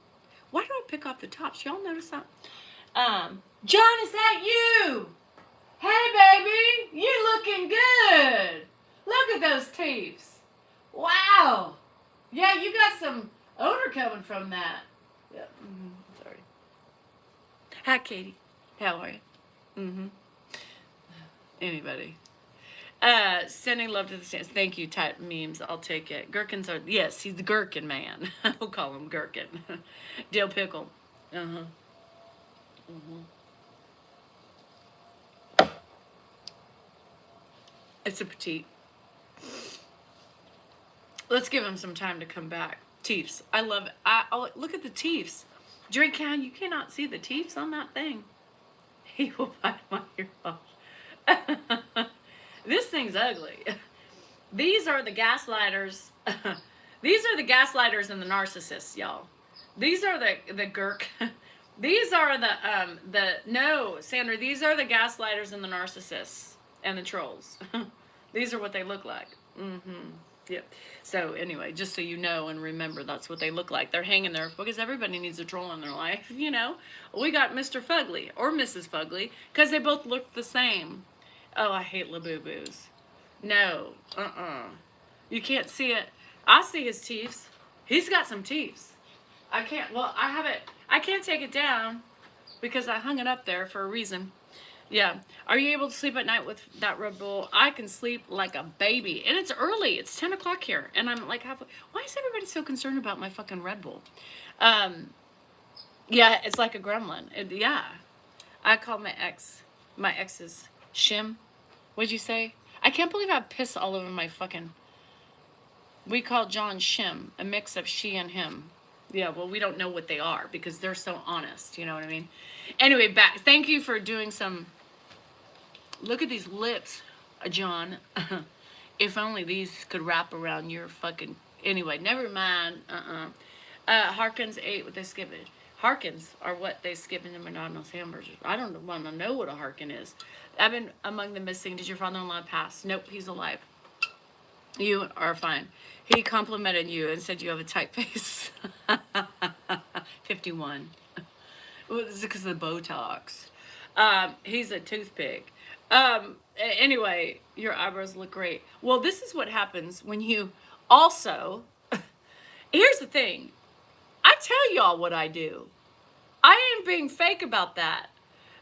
Why do I pick off the tops? Y'all notice that? John, is that you? Hey, baby. You looking good. Look at those teeth. Wow. Yeah, you got some odor coming from that. Yep. Mm-hmm. Sorry. Hi, Katie. How are you? Mm-hmm. Anybody. Sending love to the stands. Thank you, type memes. I'll take it. Gherkins are, yes, he's the gherkin man. We'll call him gherkin. Dill pickle. Uh-huh. Mm-hmm. It's a petite. Let's give him some time to come back. Teeths. I love it. Oh, look at the teeths. Drake Can, you cannot see the teeths on that thing. He will bite my ear off. This thing's ugly. These are the gaslighters. These are the gaslighters and the narcissists, y'all. These are the gherk. These are no, Sandra, these are the gaslighters and the narcissists and the trolls. These are what they look like. Mm-hmm. Yep. So anyway, just so you know and remember, that's what they look like. They're hanging there because everybody needs a troll in their life, you know. We got Mr. Fugly or Mrs. Fugly because they both look the same. Oh, I hate Labubu's. No. You can't see it. I see his teeth. He's got some teeth. I can't, well, I can't take it down because I hung it up there for a reason. Yeah. Are you able to sleep at night with that Red Bull? I can sleep like a baby. And it's early. It's 10 o'clock here. And I'm like halfway. Why is everybody so concerned about my fucking Red Bull? Yeah, it's like a gremlin. Yeah. I call my ex's Shim. What'd you say? I can't believe I have piss all over my fucking... We call John Shim, a mix of she and him. Yeah, well, we don't know what they are because they're so honest. You know what I mean? Anyway, back. Thank you for doing some... Look at these lips, John. If only these could wrap around your fucking... Anyway, never mind. Harkins ate what they skipped. Harkins are what they skip in the McDonald's hamburgers. I don't want to know what a Harkin is. I've been among the missing. Did your father-in-law pass? Nope, he's alive. You are fine. He complimented you and said you have a tight face. 51. Well, it's because of the Botox. He's a toothpick. Anyway, your eyebrows look great. Well, this is what happens when you also... Here's the thing. I tell y'all what I do. I ain't being fake about that.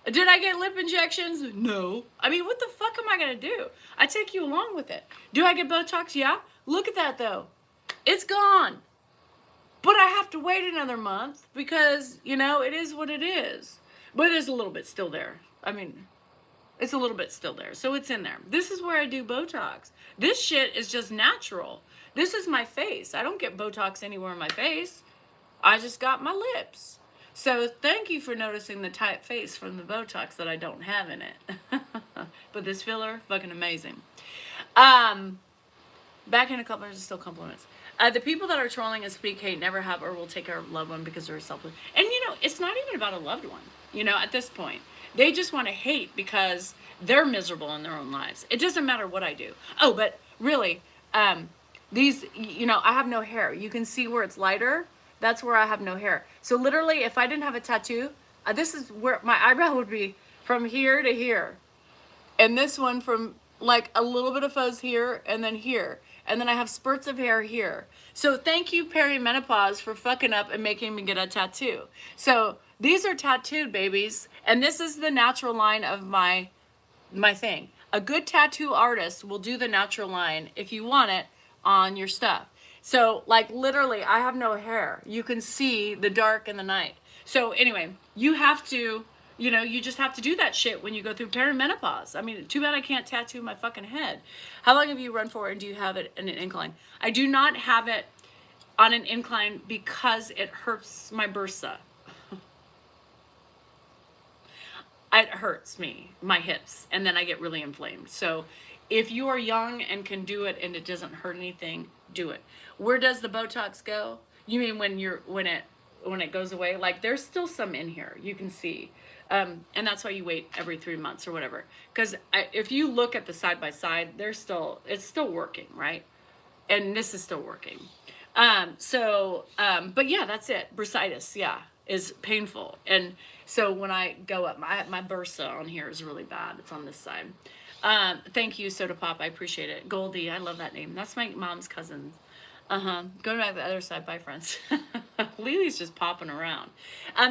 Did I get lip injections? No. I mean, what the fuck am I going to do? I take you along with it. Do I get Botox? Yeah. Look at that, though. It's gone. But I have to wait another month because, you know, it is what it is. But there's a little bit still there. I mean, it's a little bit still there. So it's in there. This is where I do Botox. This shit is just natural. This is my face. I don't get Botox anywhere in my face. I just got my lips. So thank you for noticing the tight face from the Botox that I don't have in it. But this filler, fucking amazing. Back in a couple, there's still compliments. The people that are trolling and speak hate never have or will take care of a loved one because they're selfless. And you know, it's not even about a loved one, you know, at this point. They just want to hate because they're miserable in their own lives. It doesn't matter what I do. Oh, but really, these, you know, I have no hair. You can see where it's lighter. That's where I have no hair. So literally, if I didn't have a tattoo, this is where my eyebrow would be from here to here. And this one from like a little bit of fuzz here and then here. And then I have spurts of hair here. So thank you, perimenopause, for fucking up and making me get a tattoo. So these are tattooed babies. And this is the natural line of my thing. A good tattoo artist will do the natural line if you want it on your stuff. So, like, literally, I have no hair. You can see the dark in the night. So, anyway, you have to, you know, you just have to do that shit when you go through perimenopause. I mean, too bad I can't tattoo my fucking head. How long have you run for and do you have it in an incline? I do not have it on an incline because it hurts my bursa. It hurts me, my hips, and then I get really inflamed. So, if you are young and can do it and it doesn't hurt anything, do it. Where does the Botox go? You mean when it goes away? Like there's still some in here, you can see. And that's why you wait every 3 months or whatever. Because if you look at the side by side, it's still working, right? And this is still working. But yeah, that's it. Bursitis, yeah, is painful. And so when I go up, my bursa on here is really bad. It's on this side. Thank you, Soda Pop. I appreciate it. Goldie, I love that name. That's my mom's cousin. Go back to the other side. Bye, friends. Lily's just popping around.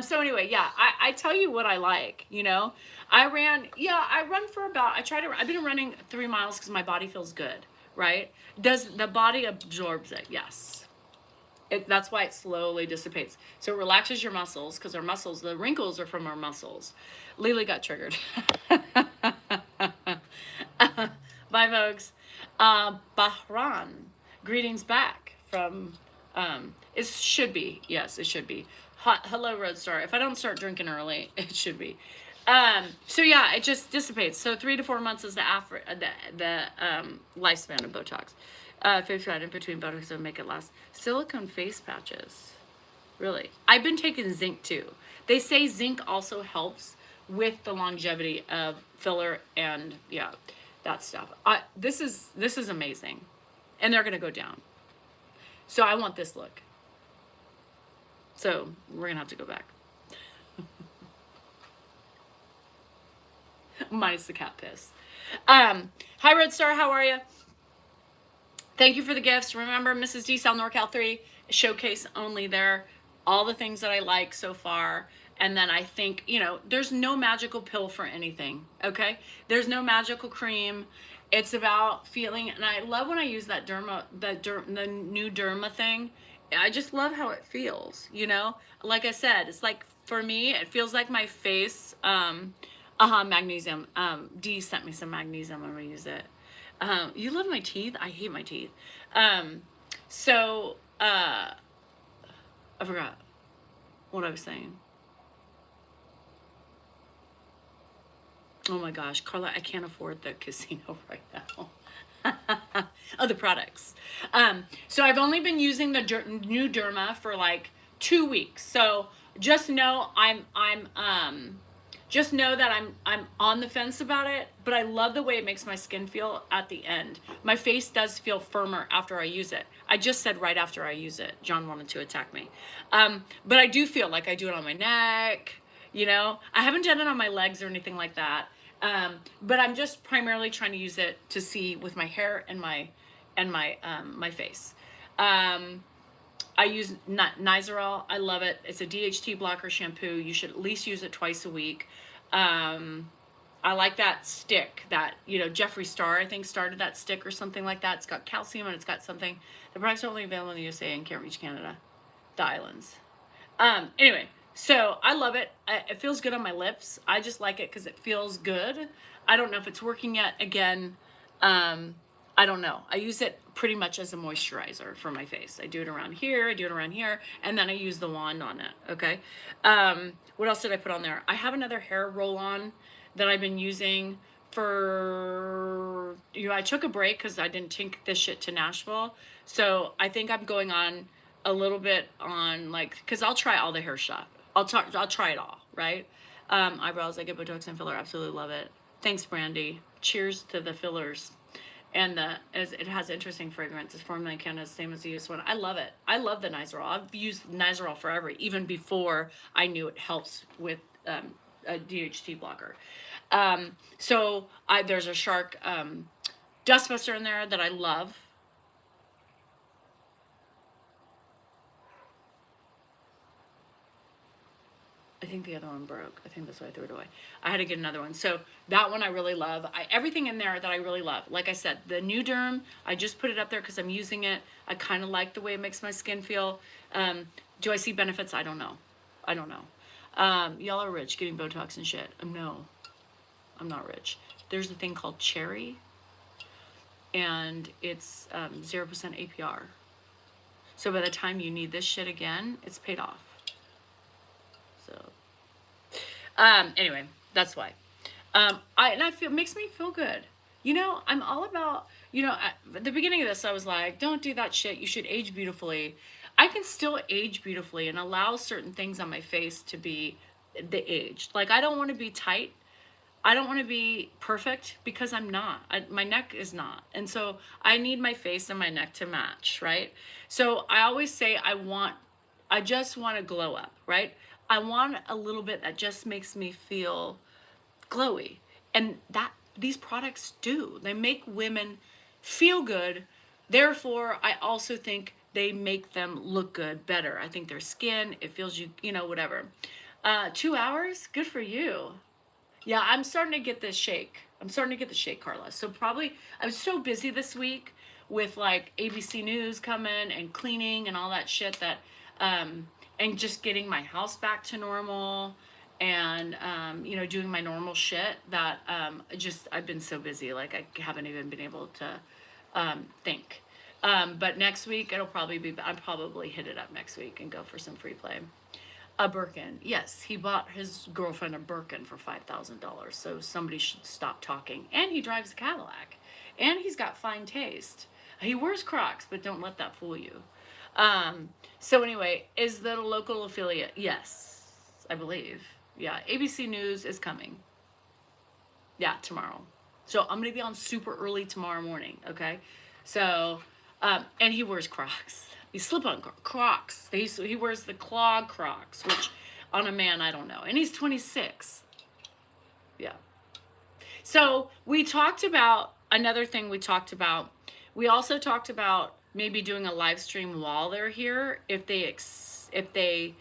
So anyway, yeah, I tell you what I like, you know. I run for about, I've been running 3 miles because my body feels good, right? Does the body absorbs it? Yes. That's why it slowly dissipates. So it relaxes your muscles because our muscles, the wrinkles are from our muscles. Lily got triggered. Bye, folks. Bahran, greetings back from, it should be. Yes, it should be. Hello, Roadstar. If I don't start drinking early, it should be. So yeah, it just dissipates. So 3 to 4 months is the lifespan of Botox. 55 in between Botox will make it last. Silicone face patches. really. I've been taking zinc too. They say zinc also helps with the longevity of filler and yeah, that stuff. This is amazing, and they're gonna go down. So I want this look. So we're gonna have to go back. Minus the cat piss. Hi Red Star, how are you? Thank you for the gifts. Remember, Mrs. D South NorCal 3 showcase only there. All the things that I like so far. And then I think, you know, there's no magical pill for anything, okay? There's no magical cream. It's about feeling, and I love when I use that the new Derma thing. I just love how it feels, you know? Like I said, it's like, for me, it feels like my face, magnesium. D sent me some magnesium. I'm gonna use it. You love my teeth? I hate my teeth. I forgot what I was saying. Oh my gosh, Carla, I can't afford the casino right now. Oh, the products. So I've only been using the new Derma for like 2 weeks. So just know just know that I'm on the fence about it, but I love the way it makes my skin feel at the end. My face does feel firmer after I use it. I just said right after I use it. John wanted to attack me. But I do feel like I do it on my neck, you know. I haven't done it on my legs or anything like that. But I'm just primarily trying to use it to see with my hair and my face. I use Nizoral. I love it. It's a DHT blocker shampoo. You should at least use it twice a week. I like that stick that, you know, Jeffree Star, I think, started that stick or something like that. It's got calcium and it's got something. The products are only available in the USA and can't reach Canada, the islands. Anyway, so I love it. It feels good on my lips. I just like it because it feels good. I don't know if it's working yet. Again, I don't know. I use it pretty much as a moisturizer for my face. I do it around here, I do it around here, and then I use the wand on it, okay? What else did I put on there? I have another hair roll-on that I've been using for, you know, I took a break because I didn't take this shit to Nashville. So I think I'm going on a little bit on, like, because I'll try all the hair stuff. I'll try it all, right? Eyebrows, I get Botox and filler, absolutely love it. Thanks, Brandy. Cheers to the fillers. And it has interesting fragrance. It's formulated in Canada, same as the US one. I love it. I love the Nizoral. I've used Nizoral forever, even before I knew it helps with a DHT blocker. There's a Shark Dustbuster in there that I love. I think the other one broke. I think that's why I threw it away. I had to get another one. So that one I really love. Everything in there that I really love. Like I said, the new Derm, I just put it up there because I'm using it. I kind of like the way it makes my skin feel. Do I see benefits? I don't know. I don't know. Y'all are rich getting Botox and shit. No, I'm not rich. There's a thing called Cherry, and it's 0% APR. So by the time you need this shit again, it's paid off. So, anyway, that's why. I feel, it makes me feel good. You know, I'm all about, you know, at the beginning of this, I was like, don't do that shit. You should age beautifully. I can still age beautifully and allow certain things on my face to be the aged. Like, I don't want to be tight. I don't want to be perfect because I'm not. My neck is not. And so I need my face and my neck to match, right? So I always say I just want to glow up, right? I want a little bit that just makes me feel glowy. And that these products do. They make women feel good. Therefore, I also think they make them look good, better. I think their skin, it feels you know, whatever. 2 hours? Good for you. Yeah, I'm starting to get this shake. I'm starting to get the shake, Carla. So probably, I was so busy this week with like ABC News coming and cleaning and all that shit that, and just getting my house back to normal and, you know, doing my normal shit that, I've been so busy. Like I haven't even been able to, think. But next week I'll probably hit it up next week and go for some free play. A Birkin. Yes, he bought his girlfriend a Birkin for $5,000. So somebody should stop talking. And he drives a Cadillac. And he's got fine taste. He wears Crocs, but don't let that fool you. So anyway, is that a local affiliate? Yes, I believe. Yeah, ABC News is coming. Yeah, tomorrow. So I'm gonna be on super early tomorrow morning. Okay, so and he wears Crocs. He slip-on Crocs. He wears the clog Crocs, which on a man I don't know. And he's 26. Yeah. So we talked about another thing. We also talked about maybe doing a live stream while they're here if they say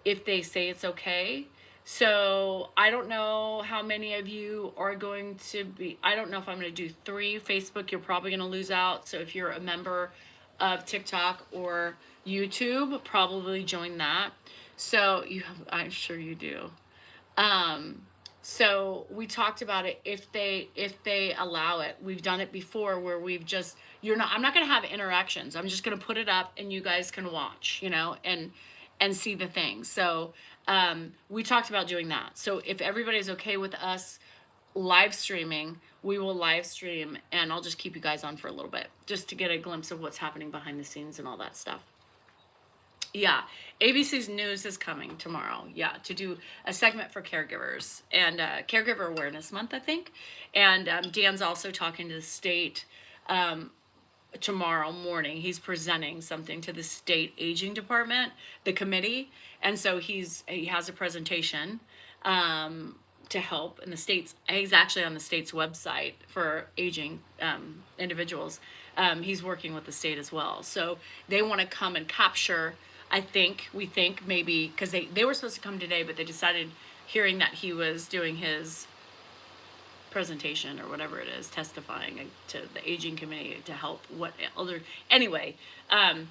it's okay. So I don't know how many of you are going to be. I don't know if I'm going to do 3. Facebook, you're probably going to lose out. So if you're a member of TikTok or YouTube, probably join that. So I'm sure you do. So we talked about it if they allow it. We've done it before where I'm not going to have interactions. I'm just going to put it up and you guys can watch, and see the things. So we talked about doing that. So if everybody's okay with us live streaming, we will live stream and I'll just keep you guys on for a little bit just to get a glimpse of what's happening behind the scenes and all that stuff. Yeah, ABC's News is coming tomorrow. Yeah, to do a segment for caregivers and Caregiver Awareness Month, I think. And Dan's also talking to the state tomorrow morning. He's presenting something to the state aging department, the committee, and so he has a presentation to help in the states. He's actually on the state's website for aging individuals. He's working with the state as well, so they want to come and capture. We think maybe because they were supposed to come today, but they decided, hearing that he was doing his presentation or whatever it is, testifying to the aging committee to help anyway. Yeah,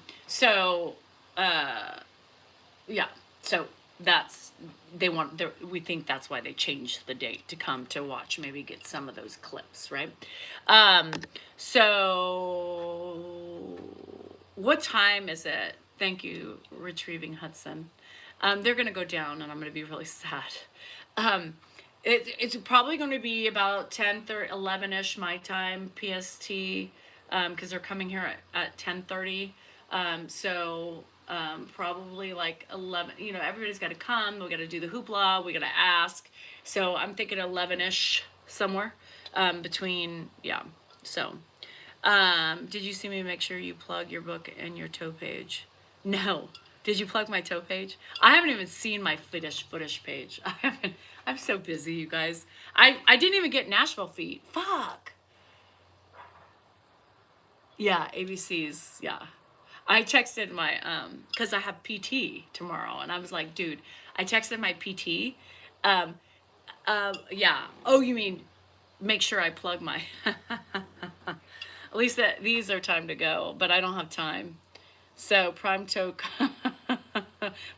so we think that's why they changed the date to come to watch, maybe get some of those clips, right? So what time is it? Thank you, Retrieving Hudson. They're going to go down and I'm going to be really sad. It's probably going to be about 10:30, 11-ish my time, PST, because they're coming here at 10:30. So probably like 11, everybody's got to come. We got to do the hoopla. We got to ask. So I'm thinking 11-ish somewhere between, yeah. So did you see me make sure you plug your book and your toe page? No. Did you plug my toe page? I haven't even seen my footish page. I'm so busy, you guys. I didn't even get Nashville feet. Fuck. Yeah, ABC's, yeah. I texted my, because I have PT tomorrow, and I was like, dude, I texted my PT. Yeah. Oh, you mean make sure I plug my, at least these are time to go, but I don't have time. So Prime Toke,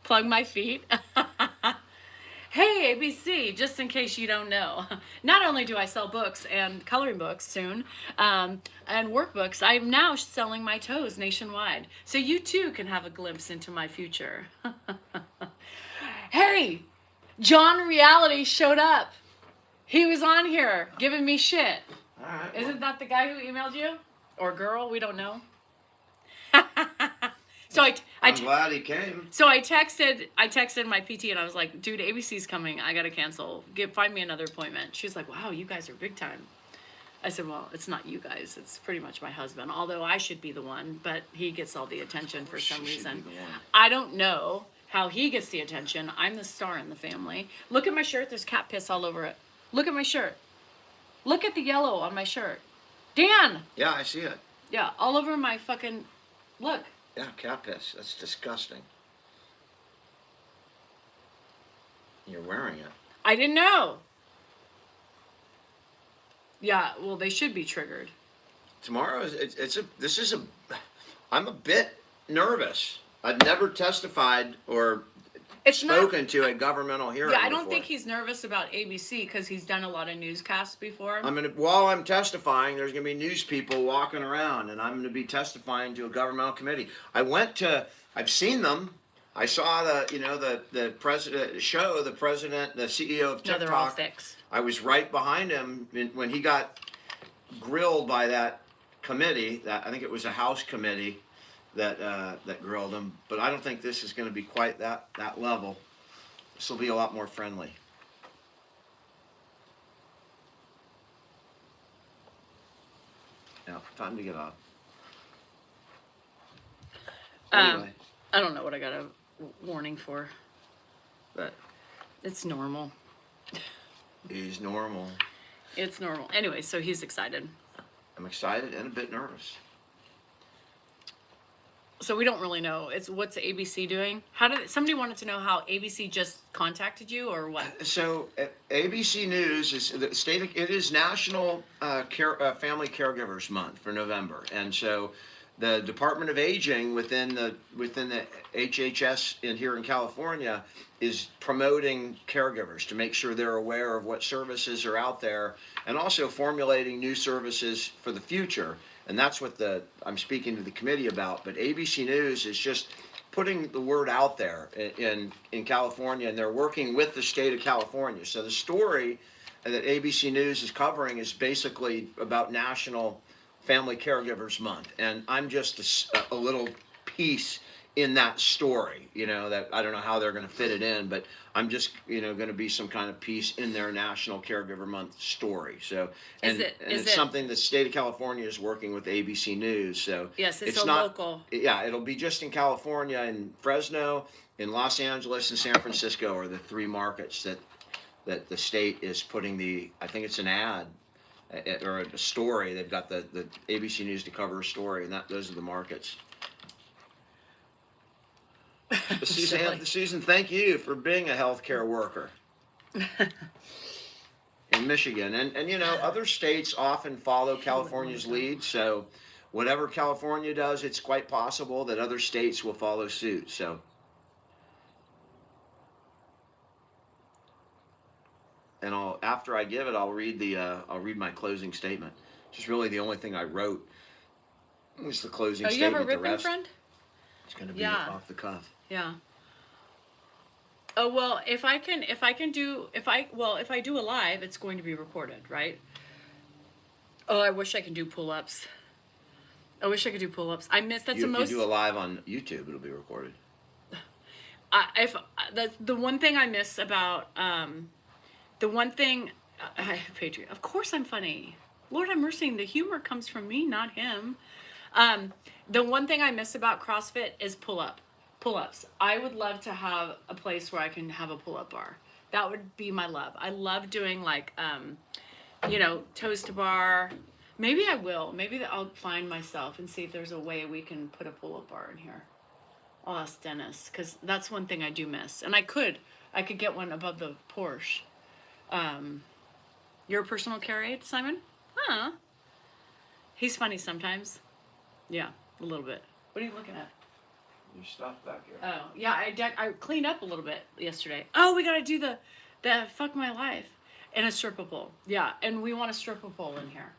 plug my feet. Hey, ABC, just in case you don't know, not only do I sell books and coloring books soon, and workbooks, I'm now selling my toes nationwide. So you too can have a glimpse into my future. Hey, John Reality showed up. He was on here giving me shit. All right. Isn't that the guy who emailed you? Or girl, we don't know. So I'm glad he came. So I texted my PT and I was like, dude, ABC's coming. I got to cancel. Find me another appointment. She's like, wow, you guys are big time. I said, well, it's not you guys. It's pretty much my husband. Although I should be the one, but he gets all the attention for some reason. I don't know how he gets the attention. I'm the star in the family. Look at my shirt. There's cat piss all over it. Look at my shirt. Look at the yellow on my shirt. Dan! Yeah, I see it. Yeah, all over my fucking... Look. Yeah, cat piss. That's disgusting. You're wearing it. I didn't know. Yeah, well, they should be triggered. Tomorrow I'm a bit nervous. I've never testified or spoken to a governmental hearing. Yeah, I don't before. think he's nervous about ABC because he's done a lot of newscasts before. While I'm testifying, there's going to be news people walking around, and I'm going to be testifying to a governmental committee. I've seen them. I saw the president, the CEO of TikTok. No, they're all fixed. I was right behind him when he got grilled by that committee. I think it was a House committee. that grilled them. But I don't think this is going to be quite that level. This will be a lot more friendly. Now, time to get up. Anyway, I don't know what I got a warning for, but it's normal. he's normal. It's normal. Anyway, so he's excited. I'm excited and a bit nervous. So we don't really know. It's what's ABC doing? How did somebody wanted to know how ABC just contacted you or what? So ABC News is the state. It is National Family Caregivers Month for November, and so the Department of Aging within the HHS here in California is promoting caregivers to make sure they're aware of what services are out there, and also formulating new services for the future. And that's what I'm speaking to the committee about. But ABC News is just putting the word out there in California, and they're working with the state of California. So the story that ABC News is covering is basically about National Family Caregivers Month, and I'm just a little piece in that story. That I don't know how they're going to fit it in, but I'm just going to be some kind of piece in their National Caregiver Month story. So Is it's it something the state of California is working with ABC News. So Yes, it's a not local. Yeah, it'll be just in California, in Fresno, in Los Angeles, and San Francisco are the three markets that the state is putting I think it's an ad or a story. They've got the ABC News to cover a story, and those are the markets. Susan, thank you for being a healthcare worker in Michigan, and other states often follow California's lead. So whatever California does, it's quite possible that other states will follow suit. So. And after I give it, I'll read my closing statement. Which is really the only thing I wrote. Was the closing Oh, you statement. have a The ribbon, rest, friend? it's going to be Yeah. off the cuff. Yeah. Oh well, if I do a live, it's going to be recorded, right? Oh, I wish I could do pull-ups. I wish I could do pull-ups. I miss that's If the most. you do a live on YouTube, it'll be recorded. The one thing I miss about the one thing Patriot. Of course I'm funny. Lord have mercy. The humor comes from me, not him. The one thing I miss about CrossFit is pull-ups. I would love to have a place where I can have a pull-up bar. That would be my love. I love doing like, toes to bar. Maybe I will. Maybe I'll find myself and see if there's a way we can put a pull-up bar in here. I'll ask Dennis, because that's one thing I do miss. And I could get one above the Porsche. You're a personal carry, Simon? Huh. He's funny sometimes. Yeah, a little bit. What are you looking at? Your stuff back here. Oh, yeah, I cleaned up a little bit yesterday. Oh, we gotta do the fuck my life. And a stripper pole. Yeah, and we want a stripper pole in here.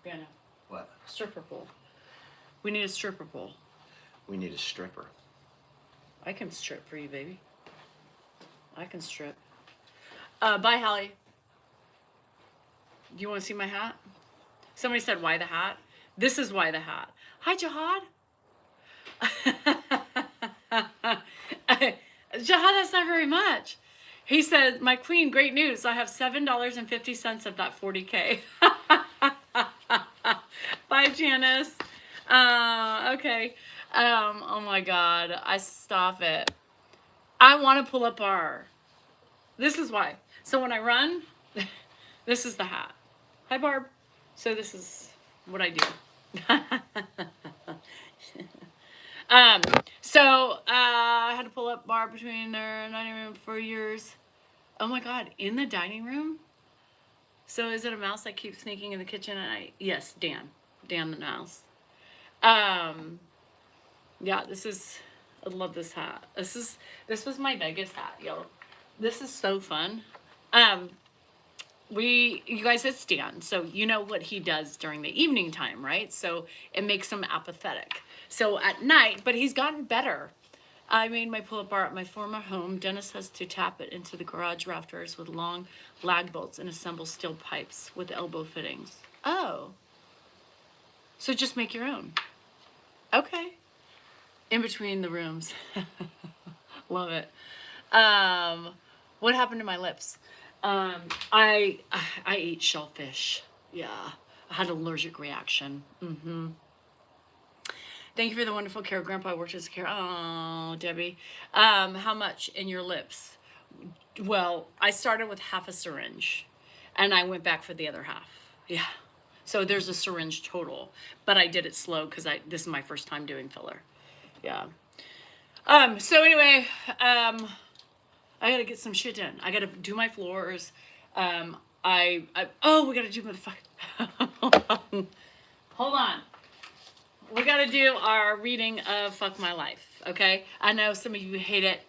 Yeah, no. What? Stripper pole. We need a stripper pole. We need a stripper. I can strip for you, baby. I can strip. Bye, Hallie. Do you want to see my hat? Somebody said, why the hat? This is why the hat. Hi, Jihad. Jihad, that's not very much. He said, my queen, great news. I have $7.50 of that 40K. Bye, Janice. Okay. Oh my God. Stop it. I want to pull up bar. This is why. So when I run, this is the hat. Hi, Barb. So this is what I do. I had to pull up bar between their dining room for years. Oh my God, in the dining room? So is it a mouse that keeps sneaking in the kitchen at night? Yes, Dan the mouse. Yeah, I love this hat. This was my Vegas hat, yo. This is so fun. You guys, it's Dan, so you know what he does during the evening time, right? So it makes him apathetic. So at night, but he's gotten better. I made my pull-up bar at my former home. Dennis has to tap it into the garage rafters with long lag bolts and assemble steel pipes with elbow fittings. Oh. So just make your own. Okay. In between the rooms. Love it. What happened to my lips? I ate shellfish. Yeah. I had an allergic reaction. Thank you for the wonderful care. Grandpa worked as a care. Oh, Debbie. How much in your lips? Well, I started with half a syringe and I went back for the other half. Yeah. So there's a syringe total, but I did it slow because this is my first time doing filler. Yeah. So anyway, I gotta get some shit done. I gotta do my floors. Oh, we gotta do motherfucker. Hold on. We gotta do our reading of Fuck My Life, okay? I know some of you hate it.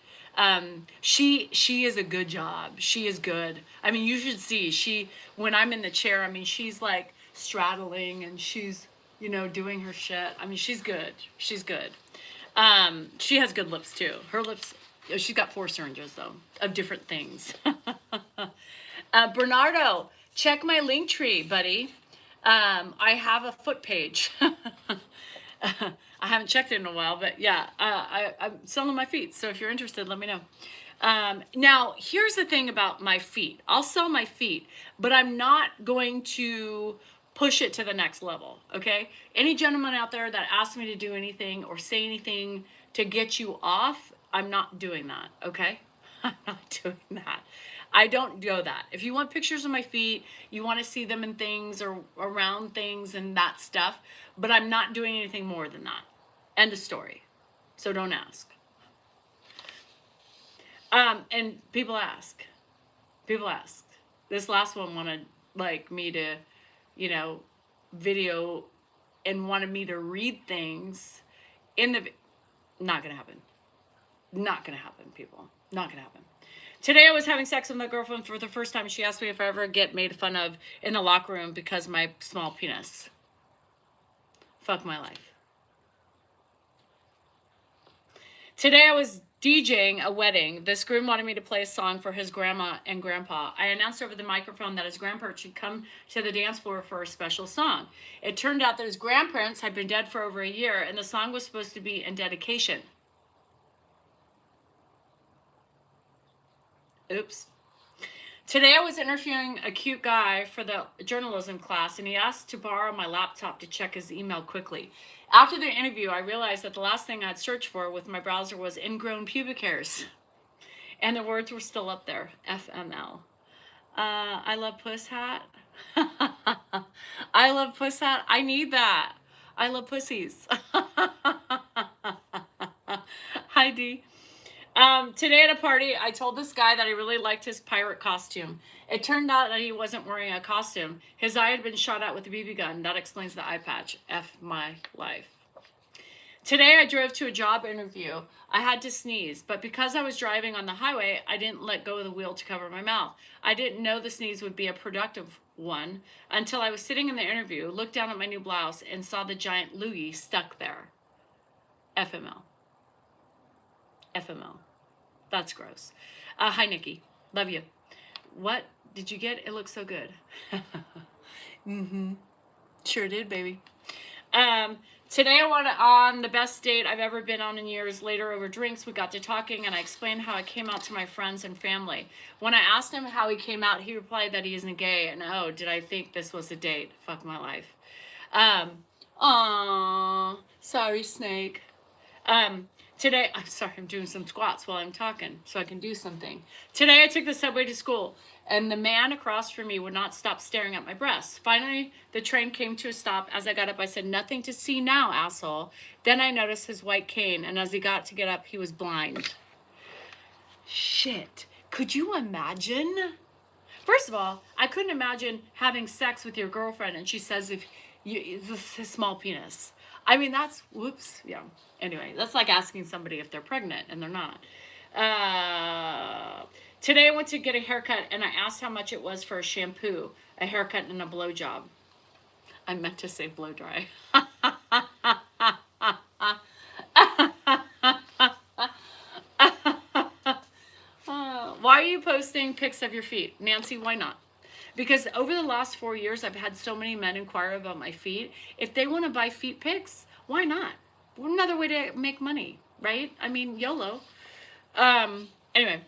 She is a good job. She is good. I mean, you should see, when I'm in the chair, I mean, she's like straddling and she's, doing her shit. I mean, she's good. She's good. She has good lips too. Her lips, she's got 4 syringes though, of different things. Bernardo, check my link tree, buddy. I have a foot page. I haven't checked it in a while, but yeah, I'm selling my feet. So if you're interested, let me know. Now, here's the thing about my feet. I'll sell my feet, but I'm not going to push it to the next level, okay? Any gentleman out there that asks me to do anything or say anything to get you off, I'm not doing that, okay? I'm not doing that. I don't do that. If you want pictures of my feet, you want to see them in things or around things and that stuff, but I'm not doing anything more than that. End of story. So don't ask. And people ask. This last one wanted like me to, video and wanted me to read things in the, not gonna happen. Not gonna happen, people. Not gonna happen. Today I was having sex with my girlfriend for the first time. She asked me if I ever get made fun of in the locker room because of my small penis. Fuck my life. Today I was DJing a wedding. This groom wanted me to play a song for his grandma and grandpa. I announced over the microphone that his grandparents should come to the dance floor for a special song. It turned out that his grandparents had been dead for over a year and the song was supposed to be in dedication. Oops. Today I was interviewing a cute guy for the journalism class and he asked to borrow my laptop to check his email quickly. After the interview, I realized that the last thing I'd searched for with my browser was ingrown pubic hairs. And the words were still up there, FML. I love Puss Hat. I love Puss Hat. I need that. I love pussies. Hi, Dee. Today at a party, I told this guy that I really liked his pirate costume. It turned out that he wasn't wearing a costume. His eye had been shot at with a BB gun. That explains the eye patch. F my life. Today I drove to a job interview. I had to sneeze, but because I was driving on the highway, I didn't let go of the wheel to cover my mouth. I didn't know the sneeze would be a productive one until I was sitting in the interview, looked down at my new blouse, and saw the giant loogie stuck there. FML. FML. That's gross. Hi, Nikki. Love you. What did you get? It looks so good. Sure did, baby. Today I went on the best date I've ever been on in years. Later over drinks, we got to talking and I explained how I came out to my friends and family. When I asked him how he came out, he replied that he isn't gay. And oh, did I think this was a date? Fuck my life. Aww. Sorry, Snake. Today, I'm sorry, I'm doing some squats while I'm talking so I can do something. Today I took the subway to school and the man across from me would not stop staring at my breasts. Finally, the train came to a stop. As I got up, I said, "Nothing to see now, asshole." Then I noticed his white cane and as he got to get up, he was blind. Shit. Could you imagine? First of all, I couldn't imagine having sex with your girlfriend and she says if you, it's a small penis. I mean, that's, whoops, yeah. Anyway, that's like asking somebody if they're pregnant, and they're not. Today I went to get a haircut, and I asked how much it was for a shampoo, a haircut, and a blowjob. I meant to say blow dry. Why are you posting pics of your feet? Nancy, why not? Because over the last 4 years, I've had so many men inquire about my feet. If they want to buy feet pics, why not? another way to make money, right? I mean, YOLO. Anyway.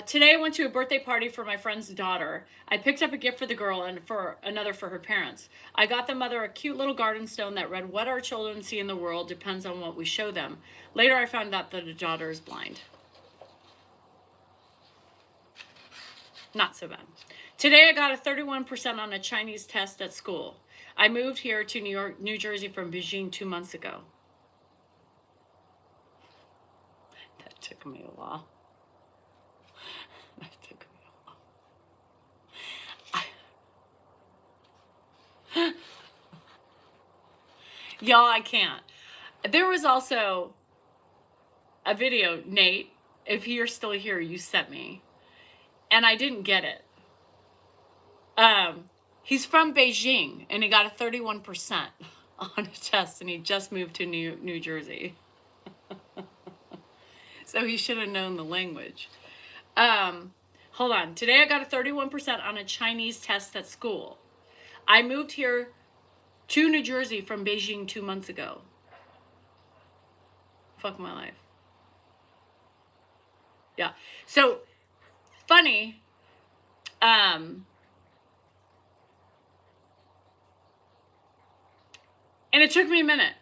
Today I went to a birthday party for my friend's daughter. I picked up a gift for the girl and for another for her parents. I got the mother a cute little garden stone that read, "What our children see in the world depends on what we show them." Later I found out that the daughter is blind. Not so bad. Today I got a 31% on a Chinese test at school. I moved here to New Jersey from Beijing 2 months ago. That took me a while. That took me a while. Y'all, I can't. There was also a video, Nate, if you're still here, you sent me. And I didn't get it. He's from Beijing, and he got a 31% on a test, and he just moved to New Jersey. So he should have known the language. Hold on. Today I got a 31% on a Chinese test at school. I moved here to New Jersey from Beijing 2 months ago. Fuck my life. Yeah. So, funny. And it took me a minute.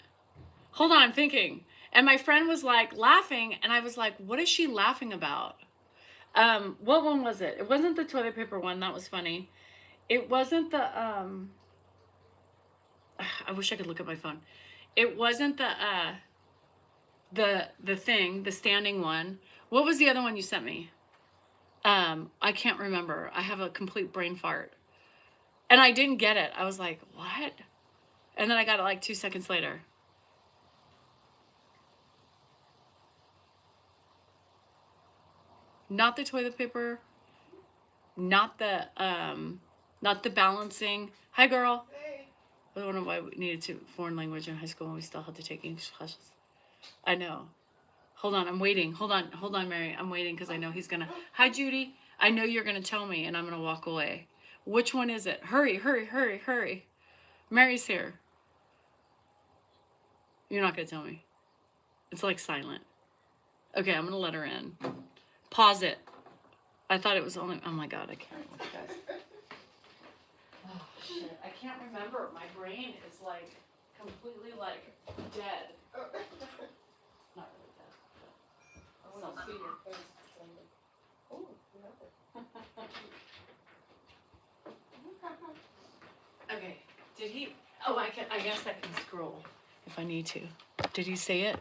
Hold on, I'm thinking. And my friend was like laughing, and I was like, what is she laughing about? What one was it? It wasn't the toilet paper one. That was funny. It wasn't the, I wish I could look at my phone. It wasn't the thing, the standing one. What was the other one you sent me? I can't remember. I have a complete brain fart. And I didn't get it. I was like, what? And then I got it like 2 seconds later. Not the toilet paper. Not the balancing. Hi, girl. Hey. I don't know why we needed to foreign language in high school when we still had to take English classes. I know. Hold on, I'm waiting. Hold on, Mary. I'm waiting because I know he's gonna. Hi, Judy. I know you're gonna tell me, and I'm gonna walk away. Which one is it? Hurry, hurry, hurry, hurry. Mary's here. You're not gonna tell me. It's like silent. Okay, I'm gonna let her in. Pause it. I thought it was only. Oh my god, I can't remember, guys. Oh shit, I can't remember. My brain is like completely like dead. Not really dead. But I want to see your face. Oh, you have it. Okay. Did he? Oh, I guess I can scroll if I need to. Did he say it?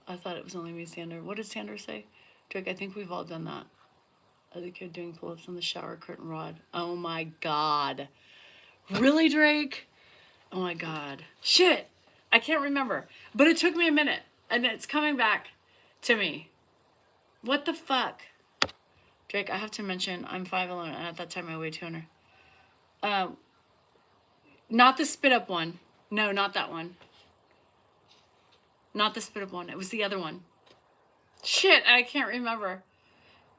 I thought it was only me, Sander. What did Sander say? Drake, I think we've all done that. Other kid doing pull-ups on the shower curtain rod. Oh my god. Really, Drake? Oh my god. Shit. I can't remember. But it took me a minute. And it's coming back to me. What the fuck? Drake, I have to mention I'm 5'11", and at that time I weighed 200. Not the spit up one. No, not that one. Not the spit up one. It was the other one. Shit, I can't remember.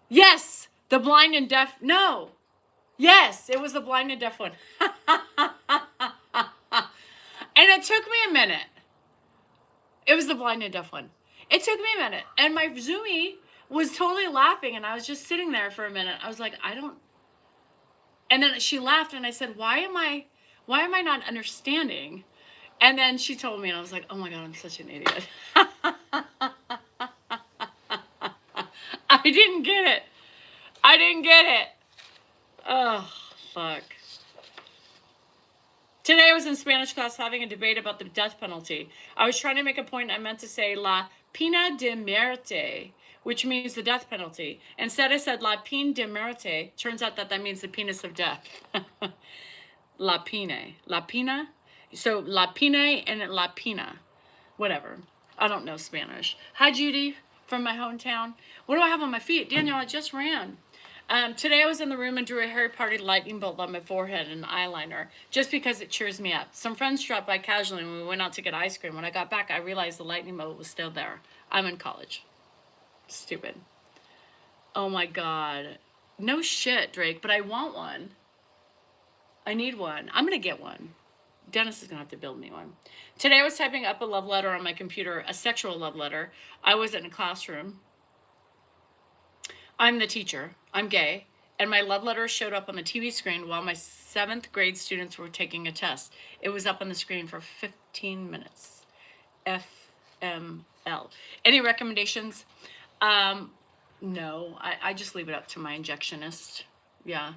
Yes! The blind and deaf. No! Yes, it was the blind and deaf one. And it took me a minute. It was the blind and deaf one. It took me a minute. And my Zoomie was totally laughing, and I was just sitting there for a minute. I was like, I don't. And then she laughed, and I said, why am I not understanding? And then she told me, and I was like, oh my god, I'm such an idiot. I didn't get it. I didn't get it. Oh, fuck. Today I was in Spanish class having a debate about the death penalty. I was trying to make a point. I meant to say la pena de muerte, which means the death penalty. Instead I said la pena de muerte. Turns out that means the penis of death. La pena. La pena? So la pena and la pena. Whatever. I don't know Spanish. Hi, Judy from my hometown. What do I have on my feet? Daniel, I just ran. Today I was in the room and drew a Harry Potter lightning bolt on my forehead and eyeliner just because it cheers me up. Some friends dropped by casually when we went out to get ice cream. When I got back, I realized the lightning bolt was still there. I'm in college. Stupid. Oh my god. No shit, Drake, but I want one. I need one. I'm gonna get one. Dennis is gonna have to build me one. Today I was typing up a love letter on my computer, a sexual love letter. I was in a classroom. I'm the teacher. I'm gay. And my love letter showed up on the TV screen while my 7th grade students were taking a test. It was up on the screen for 15 minutes. FML. Any recommendations? No, I just leave it up to my injectionist. Yeah.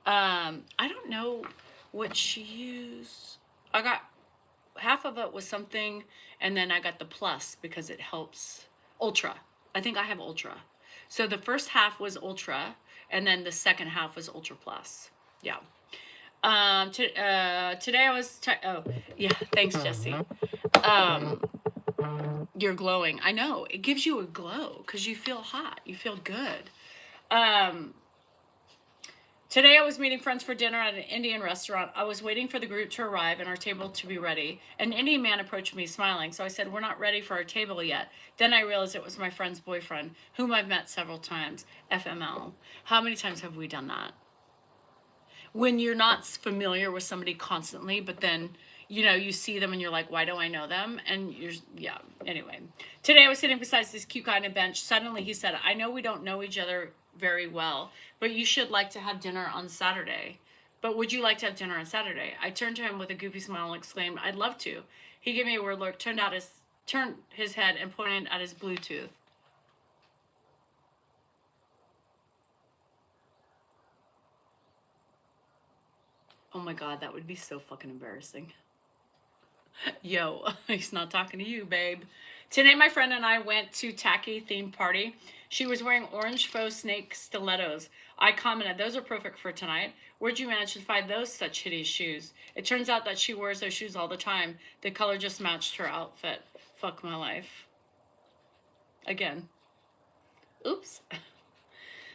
I don't know what she used. I got half of it was something, and then I got the plus because it helps. Ultra. I think I have Ultra. So the first half was Ultra, and then the second half was Ultra Plus. Yeah. Today I was. Oh, yeah. Thanks, Jesse. You're glowing. I know. It gives you a glow because you feel hot. You feel good. Today I was meeting friends for dinner at an Indian restaurant. I was waiting for the group to arrive and our table to be ready. An Indian man approached me smiling, so I said, "We're not ready for our table yet." Then I realized it was my friend's boyfriend, whom I've met several times. FML. How many times have we done that? When you're not familiar with somebody constantly, but then, you know, you see them and you're like, why do I know them? And you're, yeah, anyway. Today I was sitting beside this cute guy on a bench. Suddenly he said, "I know we don't know each other very well, but you should like to have dinner on Saturday. But would you like to have dinner on Saturday?" I turned to him with a goofy smile and exclaimed, "I'd love to." He gave me a weird look, turned his head and pointed at his Bluetooth. Oh my God, that would be so fucking embarrassing. Yo, he's not talking to you, babe. Today, my friend and I went to tacky themed party. She was wearing orange faux snake stilettos. I commented, "Those are perfect for tonight. Where'd you manage to find those such hideous shoes?" It turns out that she wears those shoes all the time. The color just matched her outfit. Fuck my life. Again. Oops.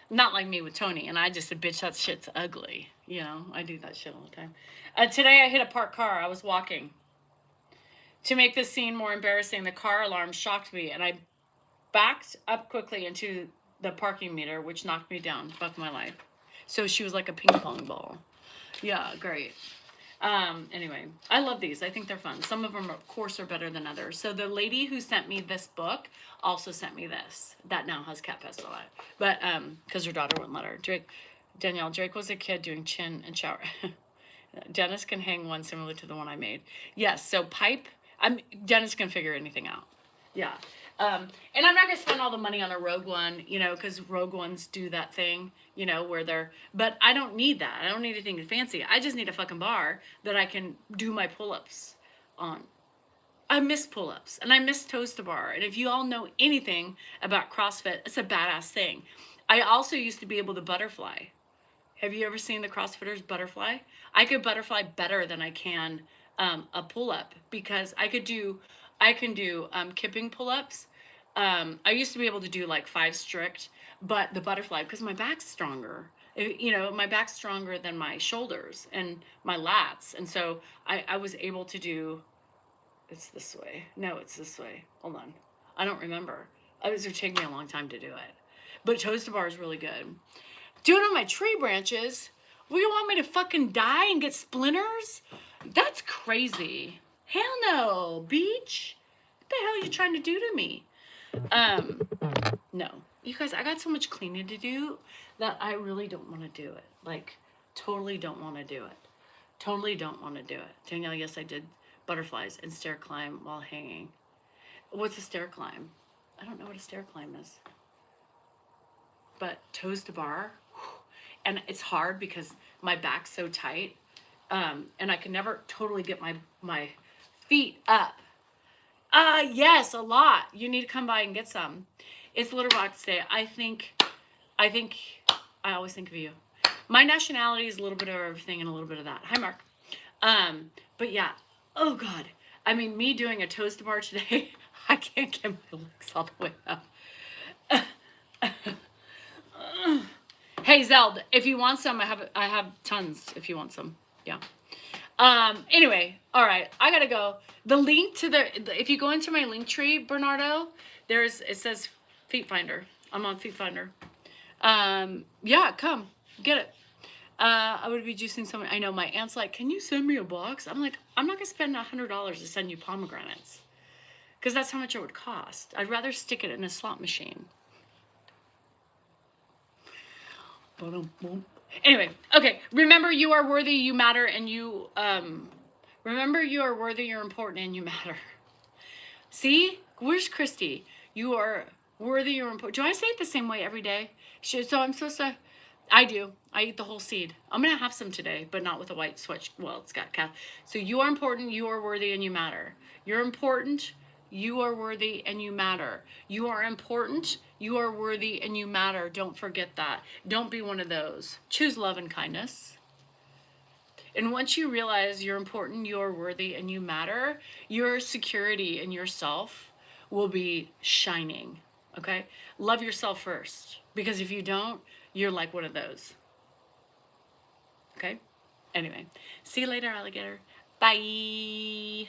Not like me with Tony, and I just said, "Bitch, that shit's ugly." You know, I do that shit all the time. Today I hit a parked car. I was walking. To make this scene more embarrassing, the car alarm shocked me, and I backed up quickly into the parking meter, which knocked me down. Fuck my life. So she was like a ping pong ball. Yeah, great. Anyway, I love these. I think they're fun. Some of them, of course, are better than others. So the lady who sent me this book also sent me this. That now has cat pesto on it. But, because her daughter wouldn't let her. Drake was a kid doing chin and shower. Dennis can hang one similar to the one I made. Yes, so pipe. Dennis can figure anything out. Yeah. And I'm not going to spend all the money on a Rogue One, you know, because Rogue Ones do that thing, you know, where they're, but I don't need that. I don't need anything fancy. I just need a fucking bar that I can do my pull-ups on. I miss pull-ups and I miss toes to bar. And if you all know anything about CrossFit, it's a badass thing. I also used to be able to butterfly. Have you ever seen the CrossFitters butterfly? I could butterfly better than I can a pull-up because I can do kipping pull-ups. I used to be able to do like 5 strict, but the butterfly, because my back's stronger. You know, my back's stronger than my shoulders and my lats. And so I was able to do, it's this way. No, it's this way. Hold on. I don't remember. It would take me a long time to do it. But toes to bar is really good. Do it on my tree branches? Well, you want me to fucking die and get splinters? That's crazy. Hell no, beach. What the hell are you trying to do to me? No. You guys, I got so much cleaning to do that I really don't want to do it. Like, totally don't want to do it. Totally don't want to do it. Danielle, yes, I did butterflies and stair climb while hanging. What's a stair climb? I don't know what a stair climb is. But toes to bar, and it's hard because my back's so tight, and I can never totally get my feet up. Yes, a lot. You need to come by and get some. It's Litterbox Day. I always think of you. My nationality is a little bit of everything and a little bit of that. Hi, Mark. But yeah, oh God. I mean, me doing a toast bar today, I can't get my legs all the way up. Hey, Zeld, if you want some, I have tons if you want some. Yeah. Anyway, all right, I gotta go. The link to if you go into my link tree, Bernardo, it says Feet Finder. I'm on Feet Finder. Yeah, come get it. I would be juicing someone. I know my aunt's like, can you send me a box? I'm like, I'm not gonna spend $100 to send you pomegranates, because that's how much it would cost. I'd rather stick it in a slot machine. Anyway, okay. Remember, you are worthy, you matter, and you remember, you are worthy, you're important, and you matter. See, where's Christy? You are worthy, you're important. Do I say it the same way every day? So I'm supposed to. I do. I eat the whole seed. I'm gonna have some today, but not with a white switch. Well, it's got calf. So you are important, you are worthy, and you matter. You're important, you are worthy, and you matter. You are important, you are worthy, and you matter. Don't forget that. Don't be one of those. Choose love and kindness. And once you realize you're important, you're worthy, and you matter, your security in yourself will be shining. Okay? Love yourself first. Because if you don't, you're like one of those. Okay? Anyway, see you later, alligator. Bye.